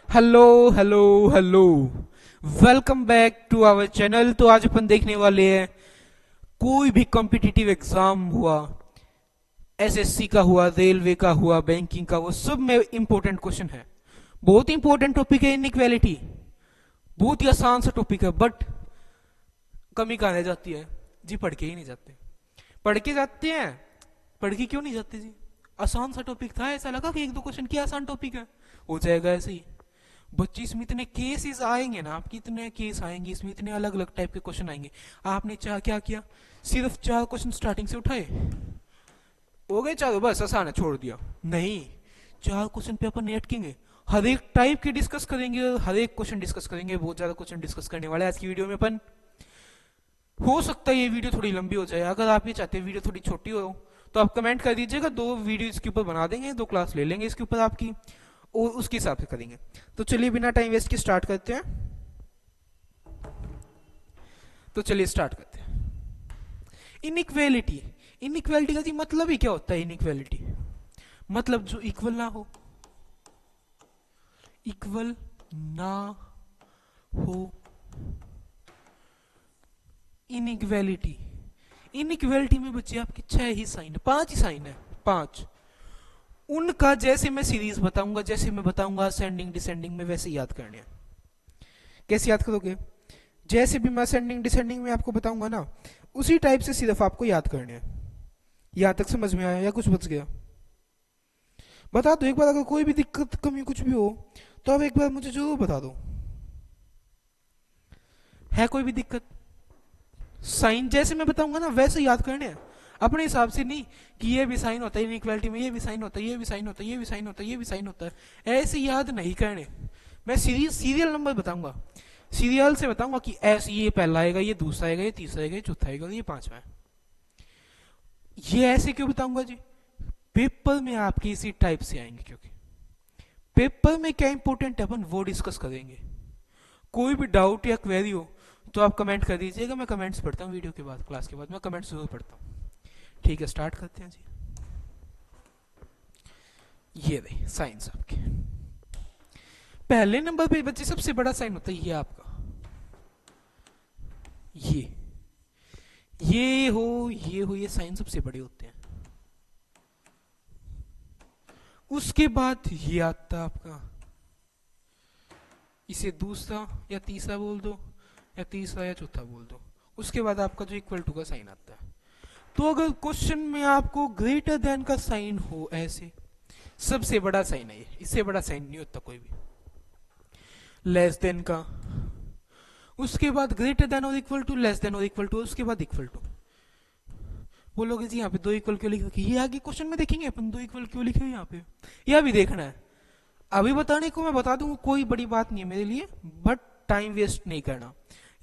Hello hello hello. Welcome back to our channel. तो आज अपन देखने वाले हैं, कोई भी कॉम्पिटिटिव एग्जाम हुआ, एसएससी का हुआ, रेलवे का हुआ, बैंकिंग का, वो सब में इंपॉर्टेंट क्वेश्चन है। बहुत इंपॉर्टेंट टॉपिक है इनइक्वालिटी। बहुत ही आसान सा टॉपिक है, बट कमी कहाँ रह जाती है जी? पढ़ के ही नहीं जाते। पढ़ के जाते हैं, पढ़ के क्यों नहीं जाते जी? आसान सा टॉपिक था, ऐसा लगा कि एक दो क्वेश्चन की आसान टॉपिक है, हो जाएगा ऐसे ही। बच्चे इसमें इतने केसेस आएंगे ना, आपकी इतने केस आएंगे इसमें, इतने अलग अलग टाइप के क्वेश्चन आएंगे। आपने चाह क्या किया, सिर्फ चार क्वेश्चन स्टार्टिंग से उठाए, हो गए चारों, बस आसान है, छोड़ दिया? नहीं, चार क्वेश्चन पे अपन अटकेंगे, हर एक टाइप के डिस्कस करेंगे, हर एक क्वेश्चन डिस्कस करेंगे, बहुत ज्यादा क्वेश्चन डिस्कस करने वाले हैं आज की वीडियो में अपन। हो सकता है ये वीडियो थोड़ी लंबी हो जाए, अगर आप ये चाहते हैं वीडियो थोड़ी छोटी हो तो आप कमेंट कर दीजिएगा, दो वीडियो इसके ऊपर बना देंगे, दो क्लास ले लेंगे इसके ऊपर आपकी, और उसके हिसाब से करेंगे। तो चलिए बिना टाइम वेस्ट के स्टार्ट करते हैं। तो चलिए स्टार्ट करते हैं। इनइक्वालिटी। इनइक्वालिटी का जी मतलब ही क्या होता है? इनइक्वालिटी मतलब जो इक्वल ना हो, इक्वल ना हो, इनइक्वालिटी। इनइक्वालिटी में बच्चे आपके छह ही साइन है, पांच ही साइन है, पांच। उनका जैसे मैं सीरीज बताऊंगा, जैसे मैं बताऊंगा असेंडिंग डिसेंडिंग में, वैसे याद करने हैं। कैसे याद करोगे? जैसे भी मैं असेंडिंग डिसेंडिंग में आपको बताऊंगा ना, उसी टाइप से सिर्फ आपको याद करने हैं। यहां तक समझ में आया या कुछ बच गया? बता दो एक बार, अगर कोई भी दिक्कत कमी कुछ भी हो तो आप एक बार मुझे जरूर बता दो। है कोई भी दिक्कत? साइन जैसे मैं बताऊंगा ना वैसे याद करने हैं, अपने हिसाब से नहीं कि ये भी साइन होता है इनइक्वालिटी में, ये भी साइन होता है, ये भी साइन होता है, ये भी साइन होता है, ये भी साइन होता है, ऐसे याद नहीं करने। मैं सीरियल नंबर बताऊंगा, सीरियल से बताऊंगा कि ऐसे ये पहला आएगा, ये दूसरा आएगा, ये तीसरा आएगा, ये चौथा आएगा, ये पांचवा है। ये ऐसे क्यों बताऊंगा जी? पेपर में आपके इसी टाइप से आएंगे, क्योंकि पेपर में क्या इंपॉर्टेंट है अपन वो डिस्कस करेंगे। कोई भी डाउट या क्वेरी हो तो आप कमेंट कर दीजिएगा, मैं कमेंट्स पढ़ता हूँ वीडियो के बाद, क्लास के बाद मैं कमेंट्स जरूर पढ़ता हूँ। ठीक है, स्टार्ट करते हैं जी। ये रहे साइंस आपके। पहले नंबर पे बच्चे सबसे बड़ा साइन होता है ये आपका, ये ये साइन सबसे बड़े होते हैं। उसके बाद ये आता है आपका, इसे दूसरा या तीसरा बोल दो, या तीसरा या चौथा बोल दो। उसके बाद आपका जो इक्वल टू का साइन आता है। तो अगर क्वेश्चन में आपको ग्रेटर देन का साइन हो, ऐसे सबसे बड़ा साइन है ये, इससे बड़ा साइन नहीं होता कोई भी। लेस देन का, उसके बाद ग्रेटर देन और इक्वल टू, लेस देन और इक्वल टू, उसके बाद इक्वल टू। बोलोगे जी यहाँ पे दो इक्वल क्यों लिखे? ये आगे क्वेश्चन में देखेंगे अपन, दो इक्वल क्यों लिखे यहाँ पे, यह भी देखना है। अभी बताने को मैं बता दूंगा, कोई बड़ी बात नहीं है मेरे लिए, बट टाइम वेस्ट नहीं करना।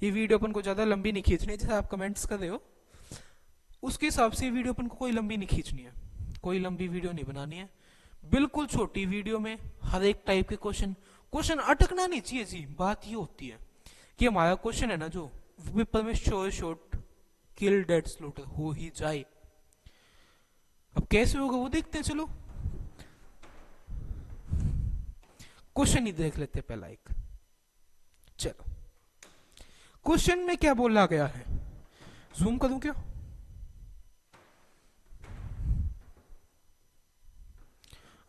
ये वीडियो अपन को ज्यादा लंबी नहीं खींचनी, जैसे आप कमेंट्स कर रहे हो उसके हिसाब से वीडियो अपन को कोई लंबी नहीं खींचनी है, कोई लंबी वीडियो नहीं बनानी है। बिल्कुल छोटी वीडियो में हर एक टाइप के क्वेश्चन, क्वेश्चन अटकना नहीं चाहिए जी। बात ये होती है कि हमारा क्वेश्चन है ना जो, पेपर में शोर शॉर्ट किल डेड स्लॉटर हो ही जाए। अब कैसे होगा वो देखते हैं, चलो क्वेश्चन ही देख लेते हैं पहला एक। चलो क्वेश्चन में क्या बोला गया है, जूम करूं क्या?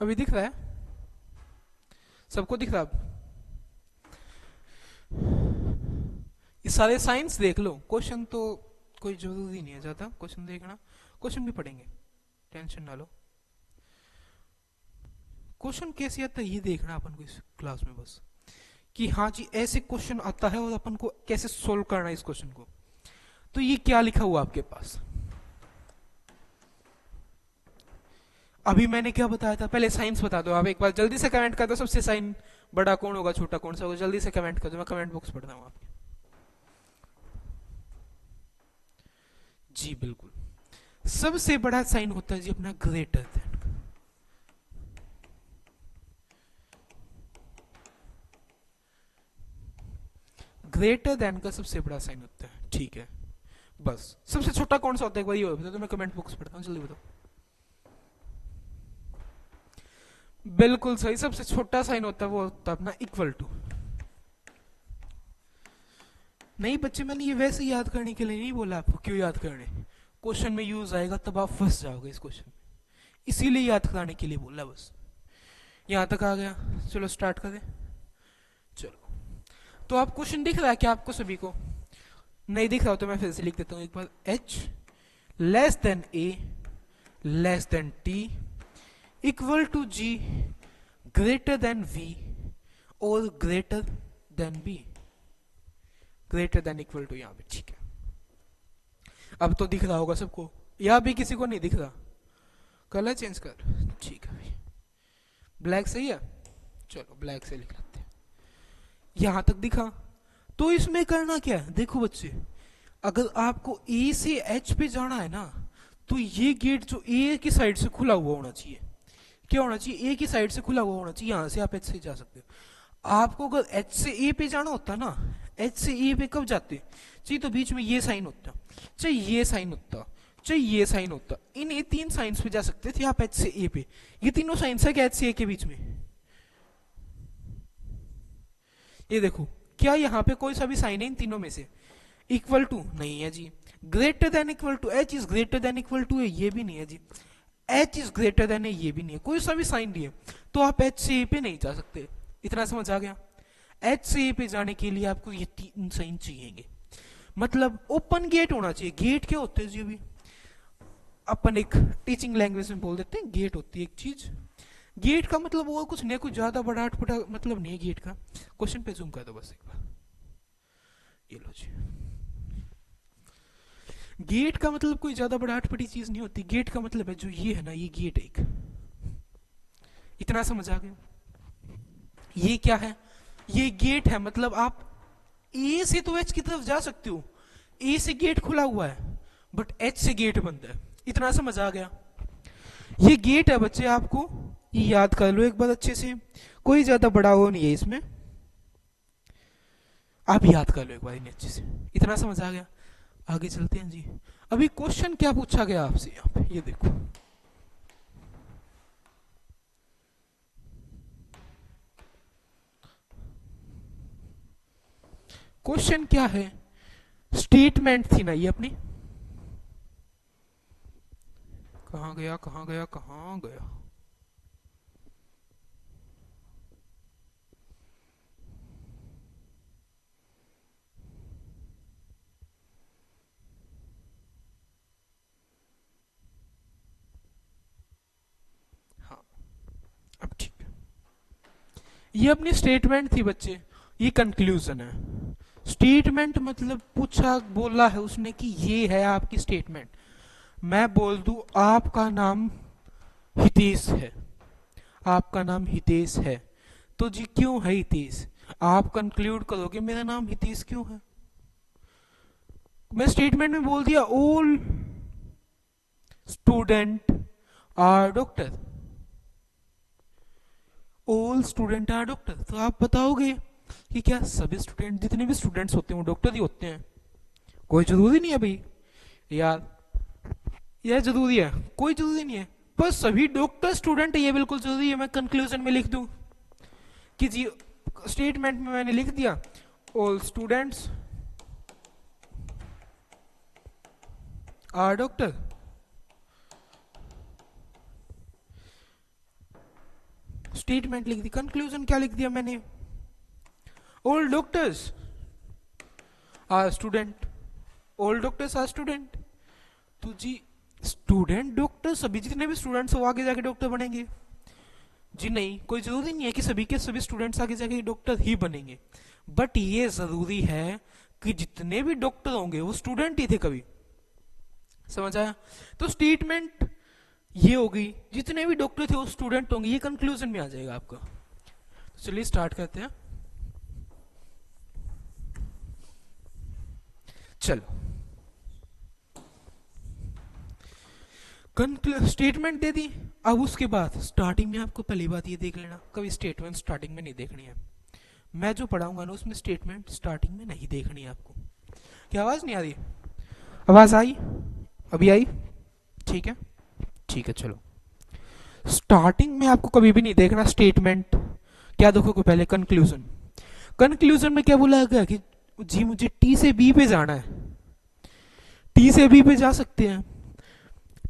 अभी दिख रहा है? सबको दिख रहा है? ये सारे साइंस देख लो, क्वेश्चन तो कोई जरूरी नहीं है ज्यादा क्वेश्चन देखना, क्वेश्चन भी पढ़ेंगे, टेंशन ना लो। क्वेश्चन कैसे आता है ये देखना अपन को इस क्लास में बस, कि हाँ जी ऐसे क्वेश्चन आता है और अपन को कैसे सोल्व करना है इस क्वेश्चन को। तो ये क्या लिखा हुआ आपके पास? अभी मैंने क्या बताया था, पहले साइंस बता दो आप एक बार, जल्दी से कमेंट कर दो, सबसे साइन बड़ा कौन होगा, छोटा कौन सा होगा, जल्दी से कमेंट कर दो, मैं कमेंट बॉक्स पढ़ रहा हूँ आपके। जी बिल्कुल, सबसे बड़ा साइन होता है जी अपना ग्रेटर देन का। ग्रेटर देन का सबसे बड़ा साइन होता है, ठीक है। बस सबसे छोटा कौन सा होता है एक बार ये बता दो, मैं कमेंट बॉक्स पढ़ता हूँ, जल्दी बताओ। बिल्कुल सही, सबसे छोटा साइन होता है वो होता है अपना इक्वल टू। नहीं बच्चे, मैंने ये वैसे याद करने के लिए नहीं बोला आपको, क्यों याद करने, क्वेश्चन में यूज आएगा तब आप फंस जाओगे इस क्वेश्चन में, इसीलिए याद कराने के लिए बोला बस। यहाँ तक आ गया, चलो स्टार्ट करें। चलो, तो आप क्वेश्चन दिख रहा है क्या आपको सभी को? नहीं दिख रहा हो तो मैं फिर से लिख देता हूँ एक बार। h less than a less than t equal to g greater than v और greater than b। Greater than equal to यहाँ पे, ठीक है। अब तो दिख रहा होगा सबको, या भी किसी को नहीं दिख रहा? कलर चेंज कर, ठीक है भाई। ब्लैक सही है, चलो ब्लैक से लिख लेते हैं। यहां तक दिखा, तो इसमें करना क्या है, देखो बच्चे, अगर आपको ए से एच पे जाना है ना, तो ये गेट जो ए की साइड से खुला हुआ होना चाहिए। क्या होना चाहिए? ए की साइड से खुला हुआ होना चाहिए, यहां से आप एच से जा सकते हो। आपको अगर एच से ए पे जाना होता ना, एच से ए पे कब जाते चाहिए, तो बीच में ये साइन होता, चाहे ये साइन होता, चाहे ये साइन होता, इन ये तीन साइंस पे जा सकते थे आप एच से ए पे। ये तीनों साइंस है क्या एच से ए के बीच में? ये देखो, क्या यहाँ पे कोई सा भी साइन है इन तीनों में से? इक्वल टू नहीं है जी, greater than equal to, H is greater than equal to है, ये भी नहीं है जी, एच इज ग्रेटर देन है, ये भी नहीं है, कोई सा भी साइन नहीं है, तो आप एच से ए पे नहीं जा सकते। इतना समझ आ गया? एच से ए पे जाने के लिए आपको ये तीन साइन चाहिए, मतलब ओपन गेट होना चाहिए। गेट क्या होते हैं जी, अभी अपन एक टीचिंग लैंग्वेज में बोल देते हैं, गेट होती है एक चीज। गेट का मतलब वो कुछ नहीं, कुछ ज्यादा बड़ा अटपटा मतलब नहीं है गेट का। क्वेश्चन पे जूम कर दो बस एक बार, ये लो जी। गेट का मतलब कोई ज्यादा बड़ा अटपटी चीज नहीं होती, गेट का मतलब है जो ये है ना, ये गेट एक। इतना समझ आ गया? ये क्या है? ये गेट है, मतलब आप ए से तो एच की तरफ जा सकते हो, ए से गेट खुला हुआ है, बट एच से गेट बंद है। इतना समझ आ गया? ये गेट है बच्चे, आपको ये याद कर लो एक बार अच्छे से, कोई ज्यादा बड़ा वो नहीं है इसमें, आप याद कर लो एक बार इन्हें अच्छे से। इतना समझ आ गया? आगे चलते हैं जी। अभी क्वेश्चन क्या पूछा गया आपसे यहाँ पे, ये देखो, क्वेश्चन क्या है, स्टेटमेंट थी ना ये अपनी, कहाँ गया कहाँ गया कहाँ गया, हाँ अब ठीक है। ये अपनी स्टेटमेंट थी बच्चे, ये कंक्लूजन है। स्टेटमेंट मतलब पूछा बोला है उसने कि ये है आपकी स्टेटमेंट। मैं बोल दूं आपका नाम हितेश है, आपका नाम हितेश है, तो जी क्यों है हितेश? आप कंक्लूड करोगे मेरा नाम हितेश क्यों है। मैं स्टेटमेंट में बोल दिया all student are doctor, all student are doctor, तो आप बताओगे कि क्या सभी स्टूडेंट, जितने भी स्टूडेंट्स होते हैं वो डॉक्टर ही होते हैं? कोई जरूरी नहीं है भाई यार, यह जरूरी है? कोई जरूरी नहीं है, पर सभी डॉक्टर स्टूडेंट है ये बिल्कुल जरूरी है। मैं कंक्लूजन में लिख दूं कि जी, स्टेटमेंट में मैंने लिख दिया all students are doctor, statement लिख दी। कंक्लूजन क्या लिख दिया मैंने? All doctors are student, all doctors are student, तो जी स्टूडेंट डॉक्टर, सभी जितने भी स्टूडेंट्स वो आगे जाके डॉक्टर बनेंगे? जी नहीं, कोई जरूरी नहीं है कि सभी के सभी स्टूडेंट्स आगे जाके डॉक्टर ही बनेंगे, बट ये जरूरी है कि जितने भी डॉक्टर होंगे वो स्टूडेंट ही थे कभी। समझ आया? तो स्टेटमेंट ये होगी, जितने भी डॉक्टर थे वो स्टूडेंट होंगे, ये कंक्लूजन में आ जाएगा आपका। तो चलिए स्टार्ट करते हैं। चलो, स्टेटमेंट दे दी। अब उसके बाद स्टार्टिंग में आपको पहली बात ये देख लेना, कभी स्टेटमेंट स्टार्टिंग में नहीं देखनी है। मैं जो पढ़ाऊंगा ना उसमें स्टेटमेंट स्टार्टिंग में नहीं देखनी है आपको। क्या आवाज नहीं आ रही? आवाज आई? अभी आई? ठीक है, ठीक है, चलो स्टार्टिंग में आपको कभी भी नहीं देखना स्टेटमेंट, क्या देखोगे पहले कंक्लूजन। कंक्लूजन में क्या बोला गया कि जी मुझे टी से बी पे जाना है, टी से बी पे जा सकते हैं,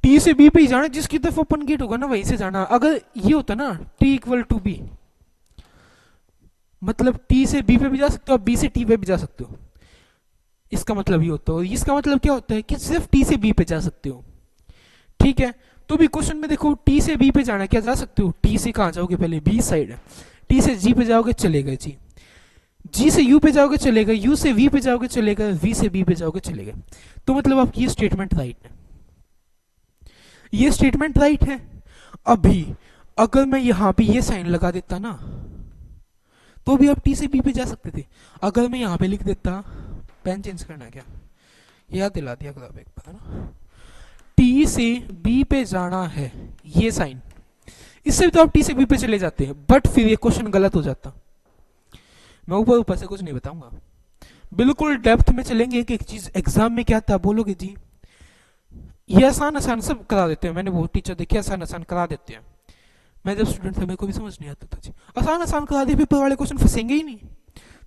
टी से बी पे ही जाना है, जिसकी तरफ ओपन गेट होगा ना वहीं से जाना। अगर ये होता ना टी इक्वल टू बी, मतलब टी से बी पे भी जा सकते हो, बी से टी पे भी जा सकते हो, इसका मतलब ये होता है। इसका मतलब क्या होता है कि सिर्फ टी से बी पे जा सकते हो, ठीक है। तो भी क्वेश्चन में देखो टी से बी पे जाना है, क्या जा सकते हो, टी से कहाँ जाओगे, पहले बी साइड है, टी से जी पे जाओगे चले गए जी, जी से यू पे जाओगे चले गए, यू से वी पे जाओगे चले गए, वी से बी पे जाओगे चले गए। तो मतलब आपकी ये स्टेटमेंट राइट है, ये स्टेटमेंट राइट है। अभी अगर मैं यहाँ पे ये साइन लगा देता ना, तो भी आप टी से बी पे जा सकते थे। अगर मैं यहाँ पे लिख देता, पेन चेंज करना है क्या, याद दिला दिया किताब एक बार ना, टी से बी पे जाना है, ये साइन, इससे भी तो आप टी से बी पे चले जाते हैं, बट फिर ये क्वेश्चन गलत हो जाता। मैं ऊपर ऊपर से कुछ नहीं बताऊंगा, बिल्कुल डेप्थ में चलेंगे कि एक चीज एग्जाम में क्या था, बोलोगे जी ये आसान आसान सब करा देते हैं, मैंने बहुत टीचर देखे आसान आसान करा देते हैं। मैं जब स्टूडेंट था मेरे को भी समझ नहीं आता था जी, आसान आसान करा दिया, पेपर वाले क्वेश्चन फंसेंगे ही नहीं।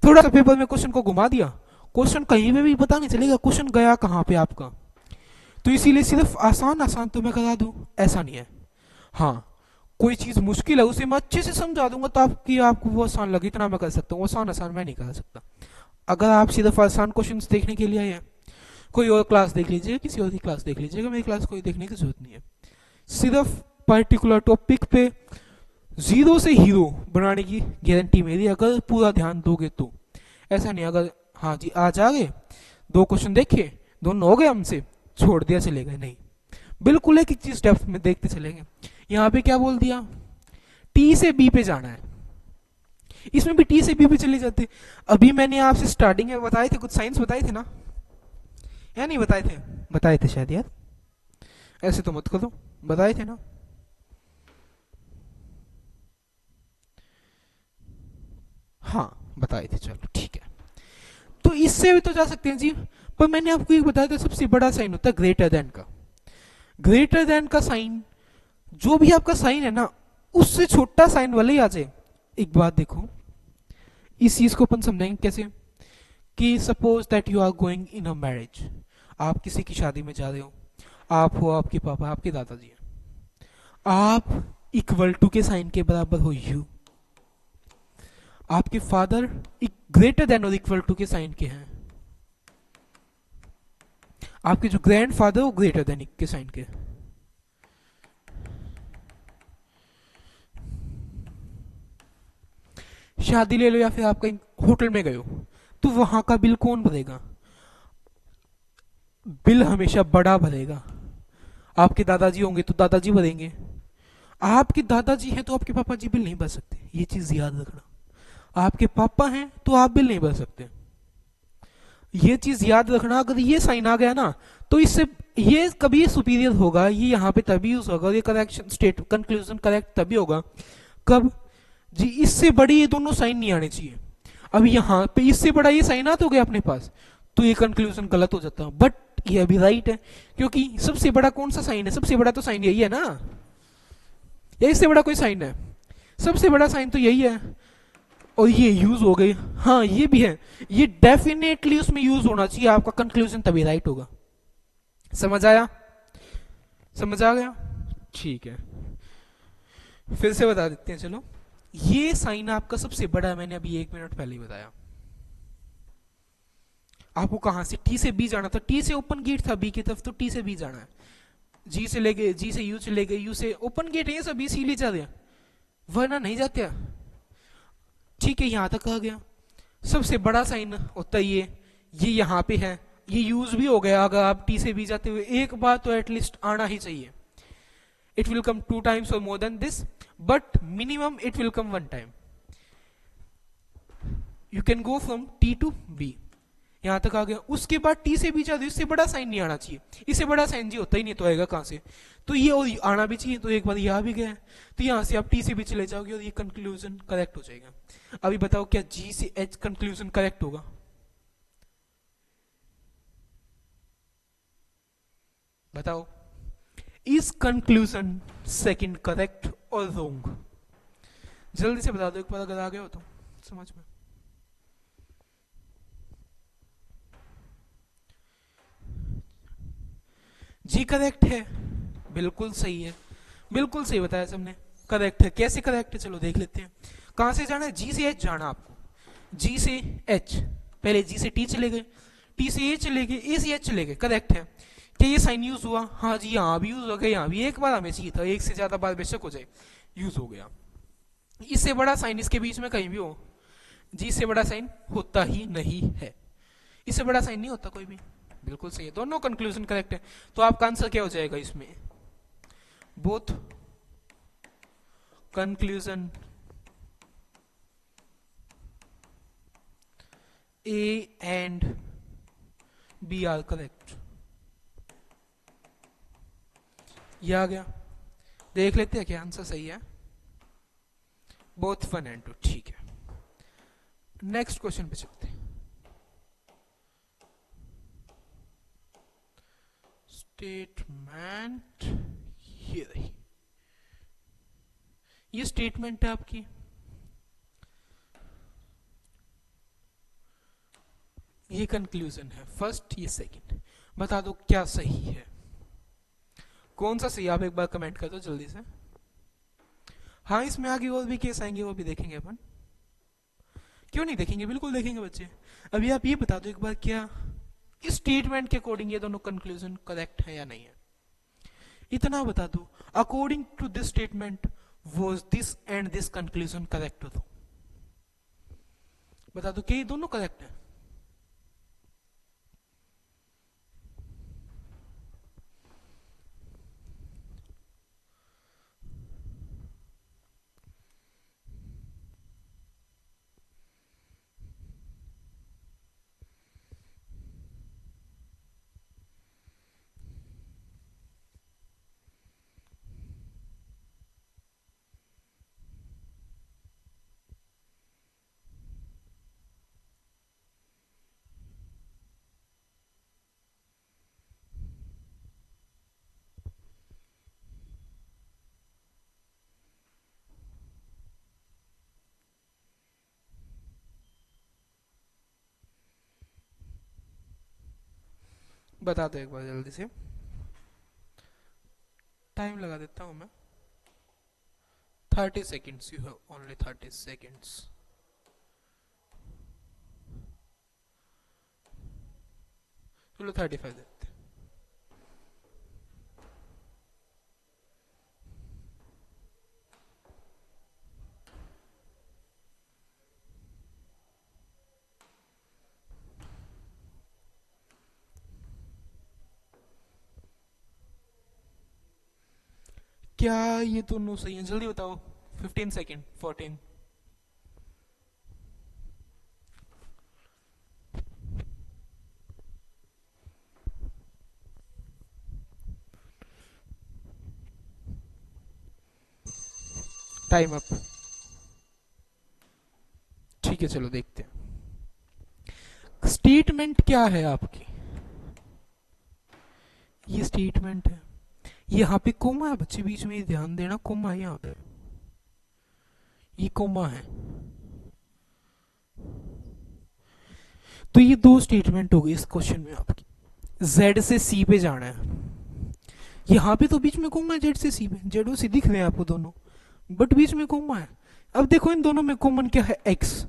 थोड़ा सा पेपर में क्वेश्चन को घुमा दिया, क्वेश्चन कहीं पे भी पता नहीं चलेगा क्वेश्चन गया कहाँ पे आपका। तो इसीलिए सिर्फ आसान आसान तो मैं करा दूं ऐसा नहीं है। हाँ, कोई चीज मुश्किल है उसे मैं अच्छे से समझा दूंगा ताकि आपको वो आसान लगे, इतना मैं कर सकता हूँ, आसान आसान मैं नहीं करा सकता। अगर आप सिर्फ आसान क्वेश्चंस देखने के लिए आए हैं, कोई और क्लास देख लीजिएगा, किसी और की क्लास देख लीजिएगा, मेरी क्लास कोई देखने की जरूरत नहीं है। सिर्फ पर्टिकुलर टॉपिक पे जीरो से हीरो बनाने की गारंटी मेरी, अगर पूरा ध्यान दोगे तो। ऐसा नहीं अगर हाँ जी आज आ गए, दो क्वेश्चन देखे, दोनों हो गए हमसे, छोड़ दिया चले गए, नहीं, बिल्कुल एक एक चीज डेप्थ में देखते चलेंगे। यहाँ पे क्या बोल दिया, टी से बी पे जाना है, इसमें भी टी से बी पे चले जाते। अभी मैंने आपसे स्टार्टिंग में बताए थे, कुछ साइंस बताए थे ना, या नहीं बताए थे, बताए थे शायद यार, ऐसे तो मत करो, बताए थे ना। हाँ बताए थे, चलो ठीक है। तो इससे भी तो जा सकते हैं जी, पर मैंने आपको एक बताया था सबसे बड़ा साइन होता है ग्रेटर देन का। ग्रेटर देन का साइन, जो भी आपका साइन है ना, उससे छोटा साइन वाले ही आ जाए। एक बात देखो, इस चीज को अपन समझेंगे कैसे, कि suppose that you are going in a marriage, आप किसी की शादी में जा रहे हो, आप हो, आपके पापा, आपके दादाजी हैं, आप इक्वल टू के साइन के बराबर हो यू, आपके फादर ग्रेटर देन और इक्वल टू के साइन के हैं, आपके जो ग्रैंड फादर वो ग्रेटर देन के साइन के। शादी ले लो या फिर आप कहीं होटल में गए हो, तो वहां का बिल कौन भरेगा, बिल हमेशा बड़ा भरेगा। आपके दादाजी होंगे तो दादाजी भरेंगे, आपके दादाजी हैं तो आपके पापा जी बिल नहीं भर सकते, ये चीज याद रखना। आपके पापा हैं तो आप बिल नहीं भर सकते, ये चीज याद रखना। अगर ये साइन आ गया ना, तो इससे ये कभी सुपीरियर होगा, ये यहाँ पे तभी यूज होगा, ये करेक्शन स्टेट कंक्लूजन करेक्ट तभी होगा कब जी, इससे बड़ी ये दोनों साइन नहीं आने चाहिए। अब यहाँ पे इससे बड़ा ये साइन आता हो गया अपने पास, तो ये कंक्लूजन गलत हो जाता है, बट ये अभी राइट है, क्योंकि सबसे बड़ा कौन सा साइन है, सबसे बड़ा तो साइन यही है ना, या इससे बड़ा कोई साइन है, सबसे बड़ा साइन तो यही है। और ये यूज हो गई, हाँ ये भी है, ये डेफिनेटली उसमें यूज होना चाहिए, आपका कंक्लूजन तभी राइट होगा। समझ आया, समझ आ गया, ठीक है। फिर से बता देते हैं चलो, ये साइन आपका सबसे बड़ा है, मैंने अभी 1 मिनट पहले ही बताया। आपको कहां से टी से बी जाना था, टी से ओपन गेट था बी की तरफ, तो टी से बी जाना है, जी से ले गए, जी से यू चले गए, यू से ओपन गेट है सब इसीलिए जा रहे हैं, वरना नहीं जाते। ठीक है, यहां तक आ गया, सबसे बड़ा साइन होता है ये यहाँ पे है, ये यूज भी हो गया। अगर आप टी से बी जाते हुए एक बार तो एटलीस्ट आना ही चाहिए, इट विल कम 2 times और more than this, but minimum it will come 1 time। You can go from T to B, यहां तक आ गया। उसके बाद टी से बी जाते, इससे बड़ा साइन नहीं आना चाहिए, इससे बड़ा साइन जी होता ही नहीं, तो आएगा कहां से, तो ये और आना भी चाहिए, तो एक बार यहां भी गया, तो यहां से आप टी से भी चले जाओगे और ये कंक्लूजन करेक्ट हो जाएगा। अभी बताओ क्या जी से एच कंक्लूजन करेक्ट होगा, बताओ। इज कंक्लूजन सेकंड करेक्ट और रॉन्ग? जल्दी से बता दो एक बार अगर आ गए हो तो समझ में। जी करेक्ट है, बिल्कुल सही है, बिल्कुल सही बताया सबने, करेक्ट है। कैसे करेक्ट है चलो देख लेते हैं। कहां से जाना है? जी से एच जाना आपको, जी से एच, पहले जी से टी चले गए, टी से ए चले गए, ए से एच चले गए, करेक्ट है। क्या ये साइन यूज हुआ? हाँ जी, यहाँ भी यूज हो गया, यहाँ भी एक बार हमें चाहिए था, एक से ज्यादा बार बेशक हो जाए, यूज हो गया। इससे बड़ा साइन इसके बीच में कहीं भी हो, जी से बड़ा साइन होता ही नहीं है, इससे बड़ा साइन नहीं होता कोई भी, बिल्कुल सही है, दोनों कंक्लूजन करेक्ट है। तो आपका आंसर क्या हो जाएगा इसमें? Both conclusion A and B are correct. ये आ गया, देख लेते हैं क्या आंसर सही है। बोथ 1 and 2, ठीक है। नेक्स्ट क्वेश्चन पे चलते हैं। स्टेटमेंट ये रही, ये स्टेटमेंट है आपकी, ये कंक्लूजन है फर्स्ट, ये सेकंड। बता दो क्या सही है, कौन सा सही, आप एक बार कमेंट कर दो जल्दी से। हाँ इसमें आगे और भी केस आएंगे, वो भी देखेंगे अपन, क्यों नहीं देखेंगे, बिल्कुल देखेंगे बच्चे। अभी आप ये बता दो एक बार, क्या इस स्टेटमेंट के अकॉर्डिंग ये दोनों कंक्लूजन करेक्ट है या नहीं है, इतना बता दो। According to this statement was this and this conclusion correct, हो तो बता दो कि ये दोनों करेक्ट है। बता दो एक बार जल्दी से, टाइम लगा देता हूं मैं, 30 seconds, you have only 30 seconds। चलो 35 देते हैं। क्या ये दोनों सही है? जल्दी बताओ, 15 सेकेंड, 14। टाइम अप, ठीक है चलो देखते हैं। स्टेटमेंट क्या है आपकी? ये स्टेटमेंट है, यहाँ पे कोमा है बच्चे, बीच में ध्यान देना, कोमा है यहाँ पे, ये कोमा है। तो ये दो स्टेटमेंट हो गई इस क्वेश्चन में आपकी। जेड से सी पे जाना है, यहाँ पे तो बीच में कोमा है, जेड से सी पे, जेड सी दिख रहे हैं आपको दोनों, बट बीच में कोमा है। अब देखो इन दोनों में कॉमन क्या है? एक्स।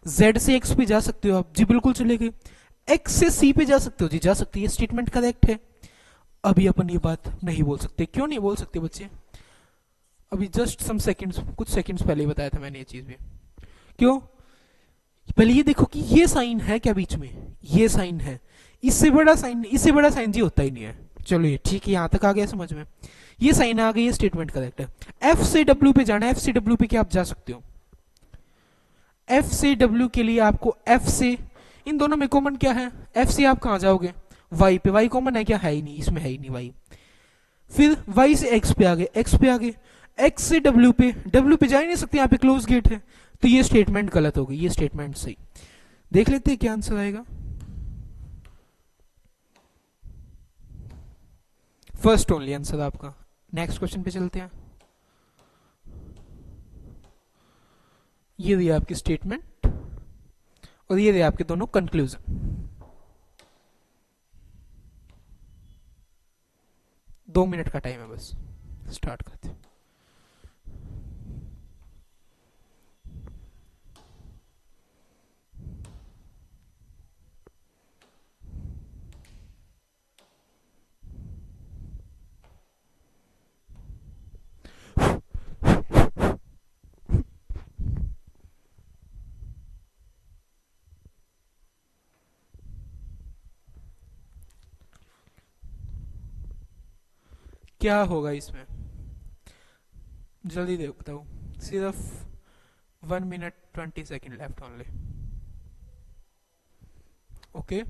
जेड से एक्स पे जा सकते हो आप जी, बिल्कुल चले गए। एक्स से सी पे जा सकते हो जी, जा सकते, ये स्टेटमेंट करेक्ट है। अभी अपन ये बात नहीं बोल सकते, क्यों नहीं बोल सकते बच्चे? अभी जस्ट सम सेकंड्स, कुछ सेकंड्स पहले ही बताया था मैंने ये चीज भी। क्यों? पहले ये देखो कि ये साइन है क्या बीच में, ये साइन है, इससे बड़ा साइन, इससे बड़ा साइन जी होता ही नहीं है। चलो ये ठीक है, यहां तक आ गया समझ में, ये साइन आ गई, ये स्टेटमेंट करेक्ट है। एफ से डब्ल्यू पे जाना है, एफ से डब्ल्यू पे क्या आप जा सकते हो? एफ से डब्ल्यू के लिए आपको एफ से, इन दोनों में कॉमन क्या है? एफ से आप कहां जाओगे? वाई पे, वाई कॉमन है क्या? है ही नहीं, इसमें है ही नहीं वाई। फिर वाई से एक्स पे आ गए, एक्स पे आ गए, एक्स से डब्ल्यू पे, डब्ल्यू पे जा ही नहीं सकते, यहाँ पे क्लोज गेट है, तो ये स्टेटमेंट गलत हो गई, ये स्टेटमेंट सही। देख लेते हैं क्या आंसर आएगा। फर्स्ट ओनली आंसर आपका नेक्स्ट क्वेश्चन पे चलते हैं। ये रही आपकी स्टेटमेंट और ये रही आपके दोनों कंक्लूजन। 2 मिनट का टाइम है बस, स्टार्ट करते हैं। क्या होगा इसमें, जल्दी देखता हूँ, सिर्फ 1 minute 20 second left only. Okay,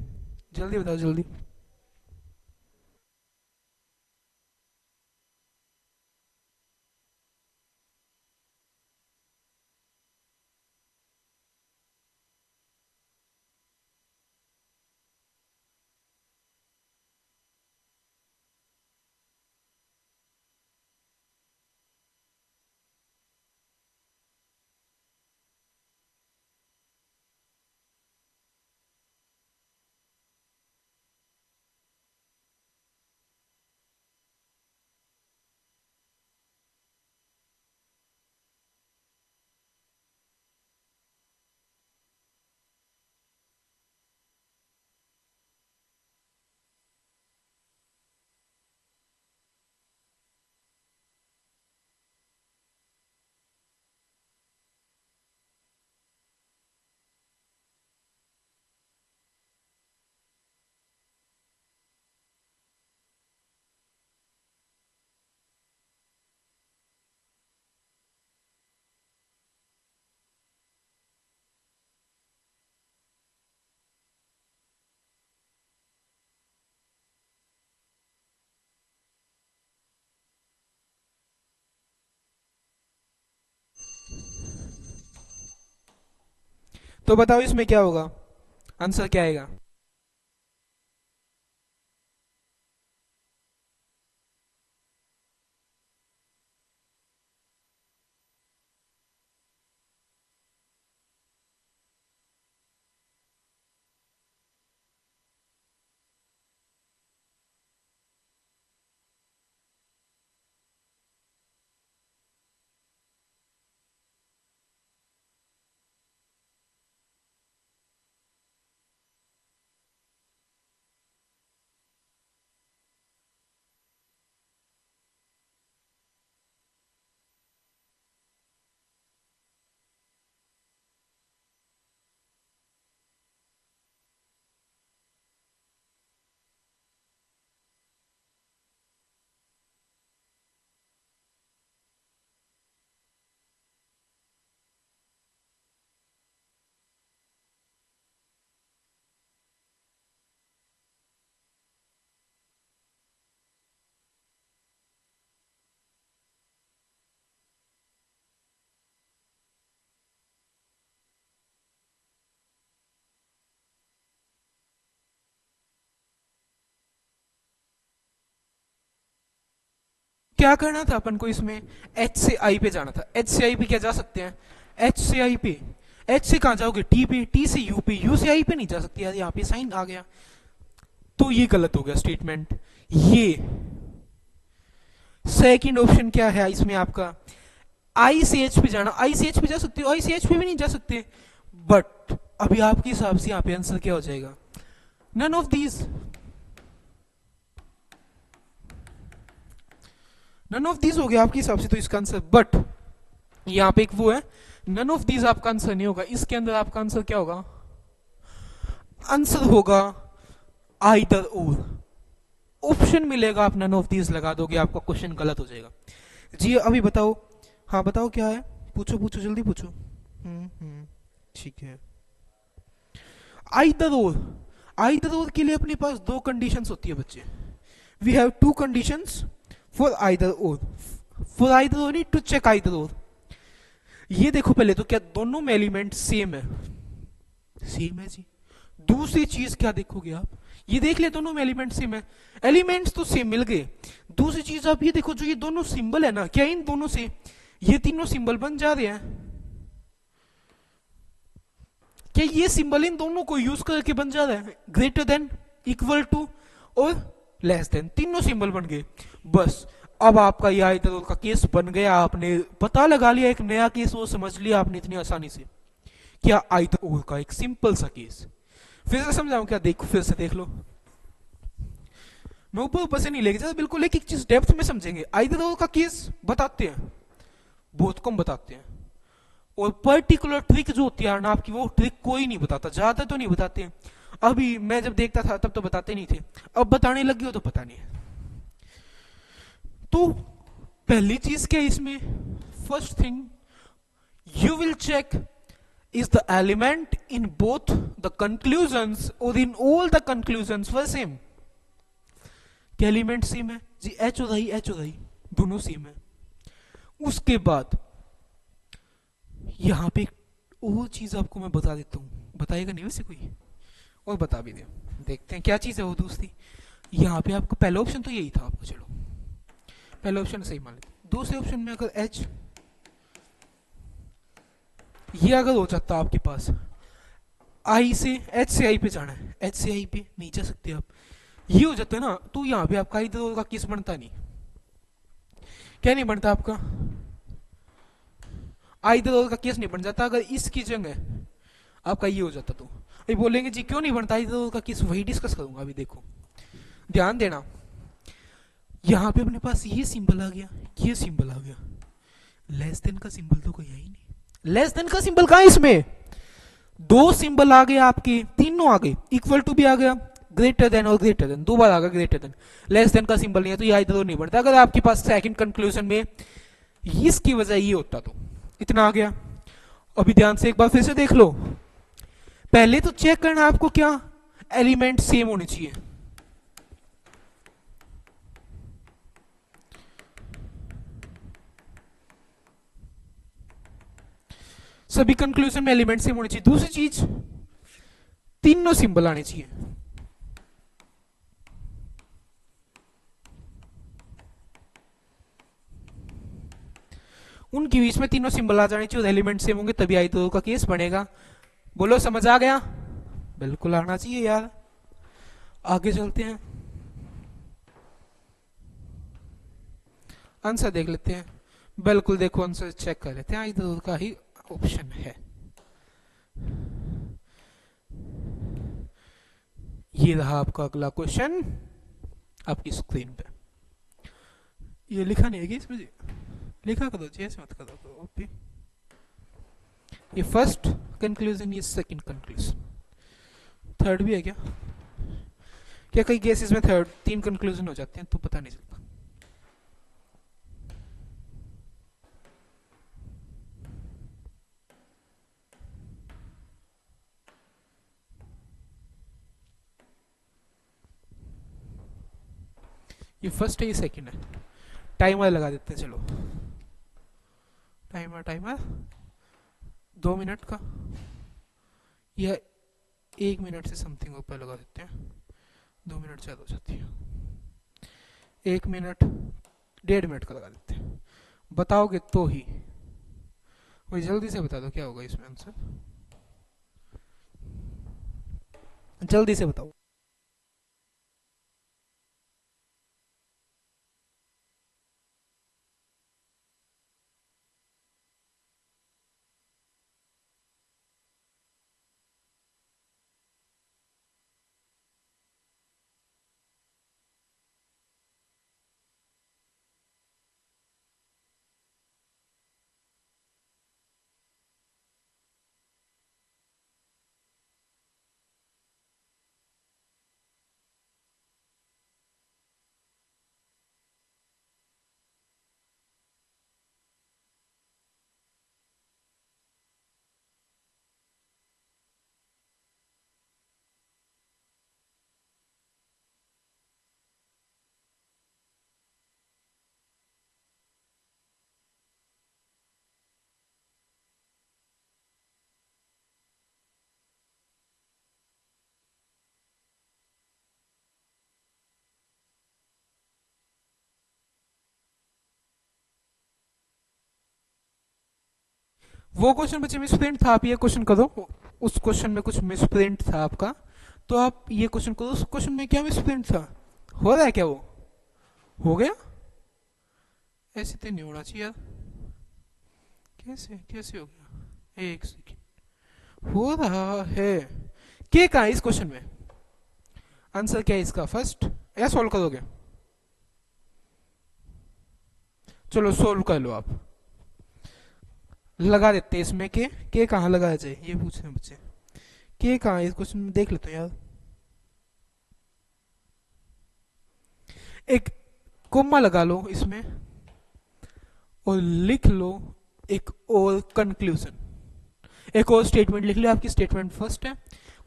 जल्दी बताओ जल्दी। तो बताओ इसमें क्या होगा, आंसर क्या आएगा। क्या करना था अपन को इसमें, एच से आई पे जाना था। एच से आई पे क्या जा सकते हैं, एच से आई पे, एच से कहां जाओगे, टी पे, टी से यू पे, यू से आई पे नहीं जा सकती यार, यहाँ पे साइन आ गया, तो ये गलत हो गया स्टेटमेंट। ये सेकंड ऑप्शन क्या है इसमें आपका, आई से एच पे जाना, आई से एच पे जा सकते हो, आई से एच पे भी नहीं जा सकते, बट अभी आपके हिसाब से यहाँ पे आंसर क्या हो जाएगा, none of these, none of these हो गया आपके हिसाब से तो इसका आंसर। बट यहां पे एक वो है, नन ऑफ दीज आपका आंसर नहीं होगा, इसके अंदर आपका आंसर क्या होगा, आंसर होगा आइदर और। ऑप्शन मिलेगा, आप नन ऑफ दीज लगा दोगे, आपका क्वेश्चन गलत हो जाएगा। जी अभी बताओ, हाँ बताओ क्या है, पूछो पूछो जल्दी पूछो। ठीक है, आइदर और, आइदर और के लिए अपने पास दो कंडीशंस होती है बच्चे, we have two conditions for either or, for either or नहीं, टू चेक आइदर और। ये देखो पहले तो क्या दोनों में एलिमेंट सेम है, सेम है जी। दूसरी चीज क्या देखोगे आप, ये देख ले दोनों में एलिमेंट सेम है, एलिमेंट्स तो सेम मिल गए। दूसरी चीज आप ये देखो, जो ये दोनों सिंबल है ना, क्या इन दोनों से ये तीनों सिंबल बन जा रहे हैं? क्या ये सिंबल इन दोनों को यूज करके बन जा रहा है? ग्रेटर देन, इक्वल टू और लेस देन, तीनों सिंबल बन गए। बस अब आपका ये आयतन का केस बन गया, आपने पता लगा लिया एक नया केस, वो समझ लिया आपने इतनी आसानी से। क्या आयतन का एक सिंपल सा केस। फिर से समझाऊं क्या? देखो, फिर से देख लो। मैं ऊपर ऊपर से नहीं लेके जाता, बिल्कुल एक एक चीज डेप्थ में समझेंगे। आयतन का केस बताते हैं, बहुत कम बताते हैं। और पर्टिकुलर ट्रिक जो होती है ना आपकी, वो ट्रिक कोई नहीं बताता, ज्यादा तो नहीं बताते। अभी मैं जब देखता था तब तो बताते नहीं थे, अब बताने लगे हो तो पता नहीं है। तो पहली चीज क्या है इसमें? First thing you will check is the element in both the conclusions or in all the conclusions were same। क्या एलिमेंट सेम है जी? एच और आई, एच और आई दोनों सेम है। उसके बाद यहां पे एक और चीज आपको मैं बता देता हूं, बताएगा नहीं वैसे कोई, और बता भी दे, देखते हैं क्या चीज है वो दूसरी। यहाँ पे आपका पहला ऑप्शन तो यही था आपको, चलो पहला ऑप्शन सही मान लेते। दूसरे ऑप्शन में अगर एच, ये अगर हो जाता आपके पास, आई से एच से आई पे जाना है, एच से आई पे नहीं जा सकते आप, ये हो जाता है ना, तो यहाँ पे आपका इधर का किस बनता नहीं। क्या नहीं बनता आपका? आइदर का केस नहीं बन जाता अगर इसकी जगह आपका ये हो जाता तो। अभी बोलेंगे जी क्यों नहीं बनता आइदर का केस, वही डिस्कस करूंगा अभी। देखो ध्यान देना, यहाँ पे अपने पास ये सिंबल आ गया, ये सिंबल आ गया, लेस देन का सिंबल तो कोई है ही नहीं। लेस देन का सिंबल कहाँ है इसमें? दो सिंबल आ गए आपके, तीनों आ गए, इक्वल टू भी आ गया, ग्रेटर देन और ग्रेटर देन, दो बार आ गया ग्रेटर देन। लेस देन का सिंबल नहीं है तो ये इधर नहीं बढ़ता। अगर आपके पास सेकंड कंक्लूजन में इसकी वजह ये होता तो इतना आ गया। अभी ध्यान से एक बार फिर से देख लो, पहले तो चेक करना आपको क्या एलिमेंट सेम होने चाहिए। सभी कंक्लूजन में एलिमेंट सेम होने चाहिए। दूसरी चीज, तीनों सिंबल आने चाहिए। उनके बीच में तीनों सिंबल आ जाने चाहिए और एलिमेंट सेम होंगे, तभी आई तो का केस बनेगा। बोलो समझ आ गया? बिल्कुल आना चाहिए यार। आगे चलते हैं, आंसर देख लेते हैं। बिल्कुल देखो, आंसर चेक कर लेते हैं, इधर का ही ऑप्शन है। ये रहा आपका अगला क्वेश्चन आपकी स्क्रीन पे। ये लिखा नहीं है कि इसमें जी? लिखा करो जी, ऐसे मत करो तो। ओके, ये फर्स्ट कंक्लूजन, ये सेकंड कंक्लूजन, थर्ड भी है क्या? क्या कई केसेस में थर्ड तीन कंक्लूजन हो जाते हैं तो पता नहीं चलता। ये फर्स्ट है, ये सेकंड है। टाइमर लगा देते हैं, चलो टाइमर, टाइमर 2 मिनट का या 1 मिनट से समथिंग ऊपर लगा देते हैं, 2 मिनट ज्यादा हो जाती है। 1 मिनट, 1.5 मिनट का लगा देते हैं। बताओगे तो ही, वही जल्दी से बता दो क्या होगा इसमें आंसर, जल्दी से बताओ। वो क्वेश्चन बच्चे मिस प्रिंट था, आप ये क्वेश्चन करो। उस क्वेश्चन में कुछ मिस प्रिंट था आपका, तो आप ये क्वेश्चन करो। उस क्वेश्चन में क्या मिस प्रिंट था? हो रहा है क्या वो? हो गया? ऐसे तो नहीं होना चाहिए यार। कैसे कैसे हो गया? एक सेकेंड। हो रहा है। के कहा है इस क्वेश्चन में? आंसर क्या है इसका? फर्स्ट या सॉल्व करोगे? चलो सोल्व कर लो आप। लगा देते हैं इसमें के कहाँ लगाया जाए, ये पूछ रहे हैं बच्चे। के कहाँ है इस क्वेश्चन में? देख लेते हैं यार। एक कोमा लगा लो इसमें और लिख लो एक और कंक्लूजन। एक और स्टेटमेंट लिख लो। आपकी स्टेटमेंट फर्स्ट है,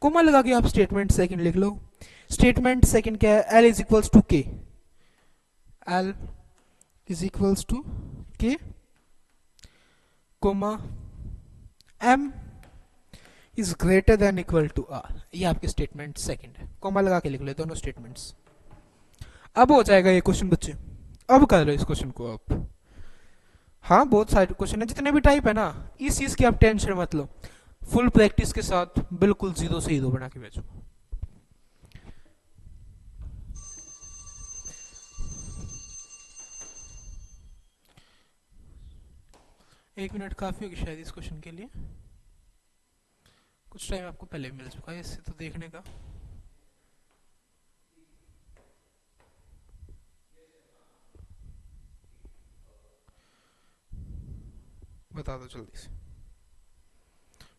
कोमा लगा के आप स्टेटमेंट सेकंड लिख लो। स्टेटमेंट सेकंड क्या है? L is equals to K. L is equals to K, comma M is greater than equal to R. ये आपकी स्टेटमेंट सेकंड है। कोमा लगा के लिख लो दोनों स्टेटमेंट्स। अब हो जाएगा ये क्वेश्चन बच्चे। अब कर लो इस क्वेश्चन को आप। हाँ, बहुत सारे क्वेश्चन है, जितने भी टाइप है ना, इस चीज की आप टेंशन मत लो। फुल प्रैक्टिस के साथ बिल्कुल जीरो से हीरो बना के भेजो। एक मिनट काफी होगी शायद इस क्वेश्चन के लिए। कुछ टाइम आपको पहले मिल चुका है इससे तो देखने का। बता दो जल्दी से।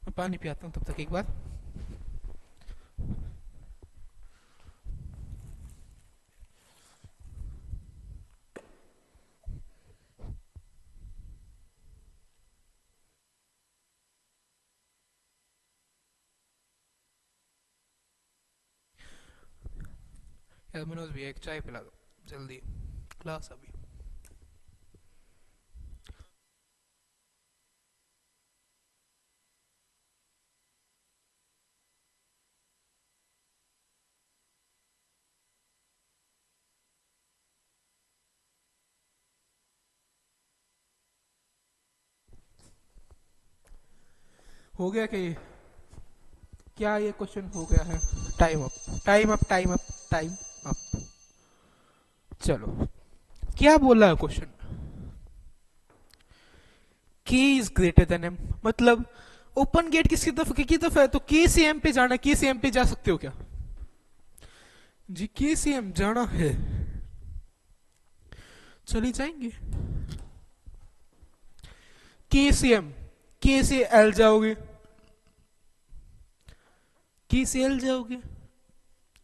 मैं पानी पियाता हूँ तब तक एक बार। यार मनोज भैया एक चाय पिला दो जल्दी, क्लास अभी। हो गया कि क्या ये क्वेश्चन हो गया है? Time up, time up, time up, time up. चलो, क्या बोला है क्वेश्चन? के इज ग्रेटर देन एम, मतलब ओपन गेट किसकी तरफ, के की तरफ है, तो के से एम पे जाना। के से एम पे जा सकते हो क्या जी? के से एम जाना है, चली जाएंगे। के से एम, के से एल जाओगे, के से एल जाओगे,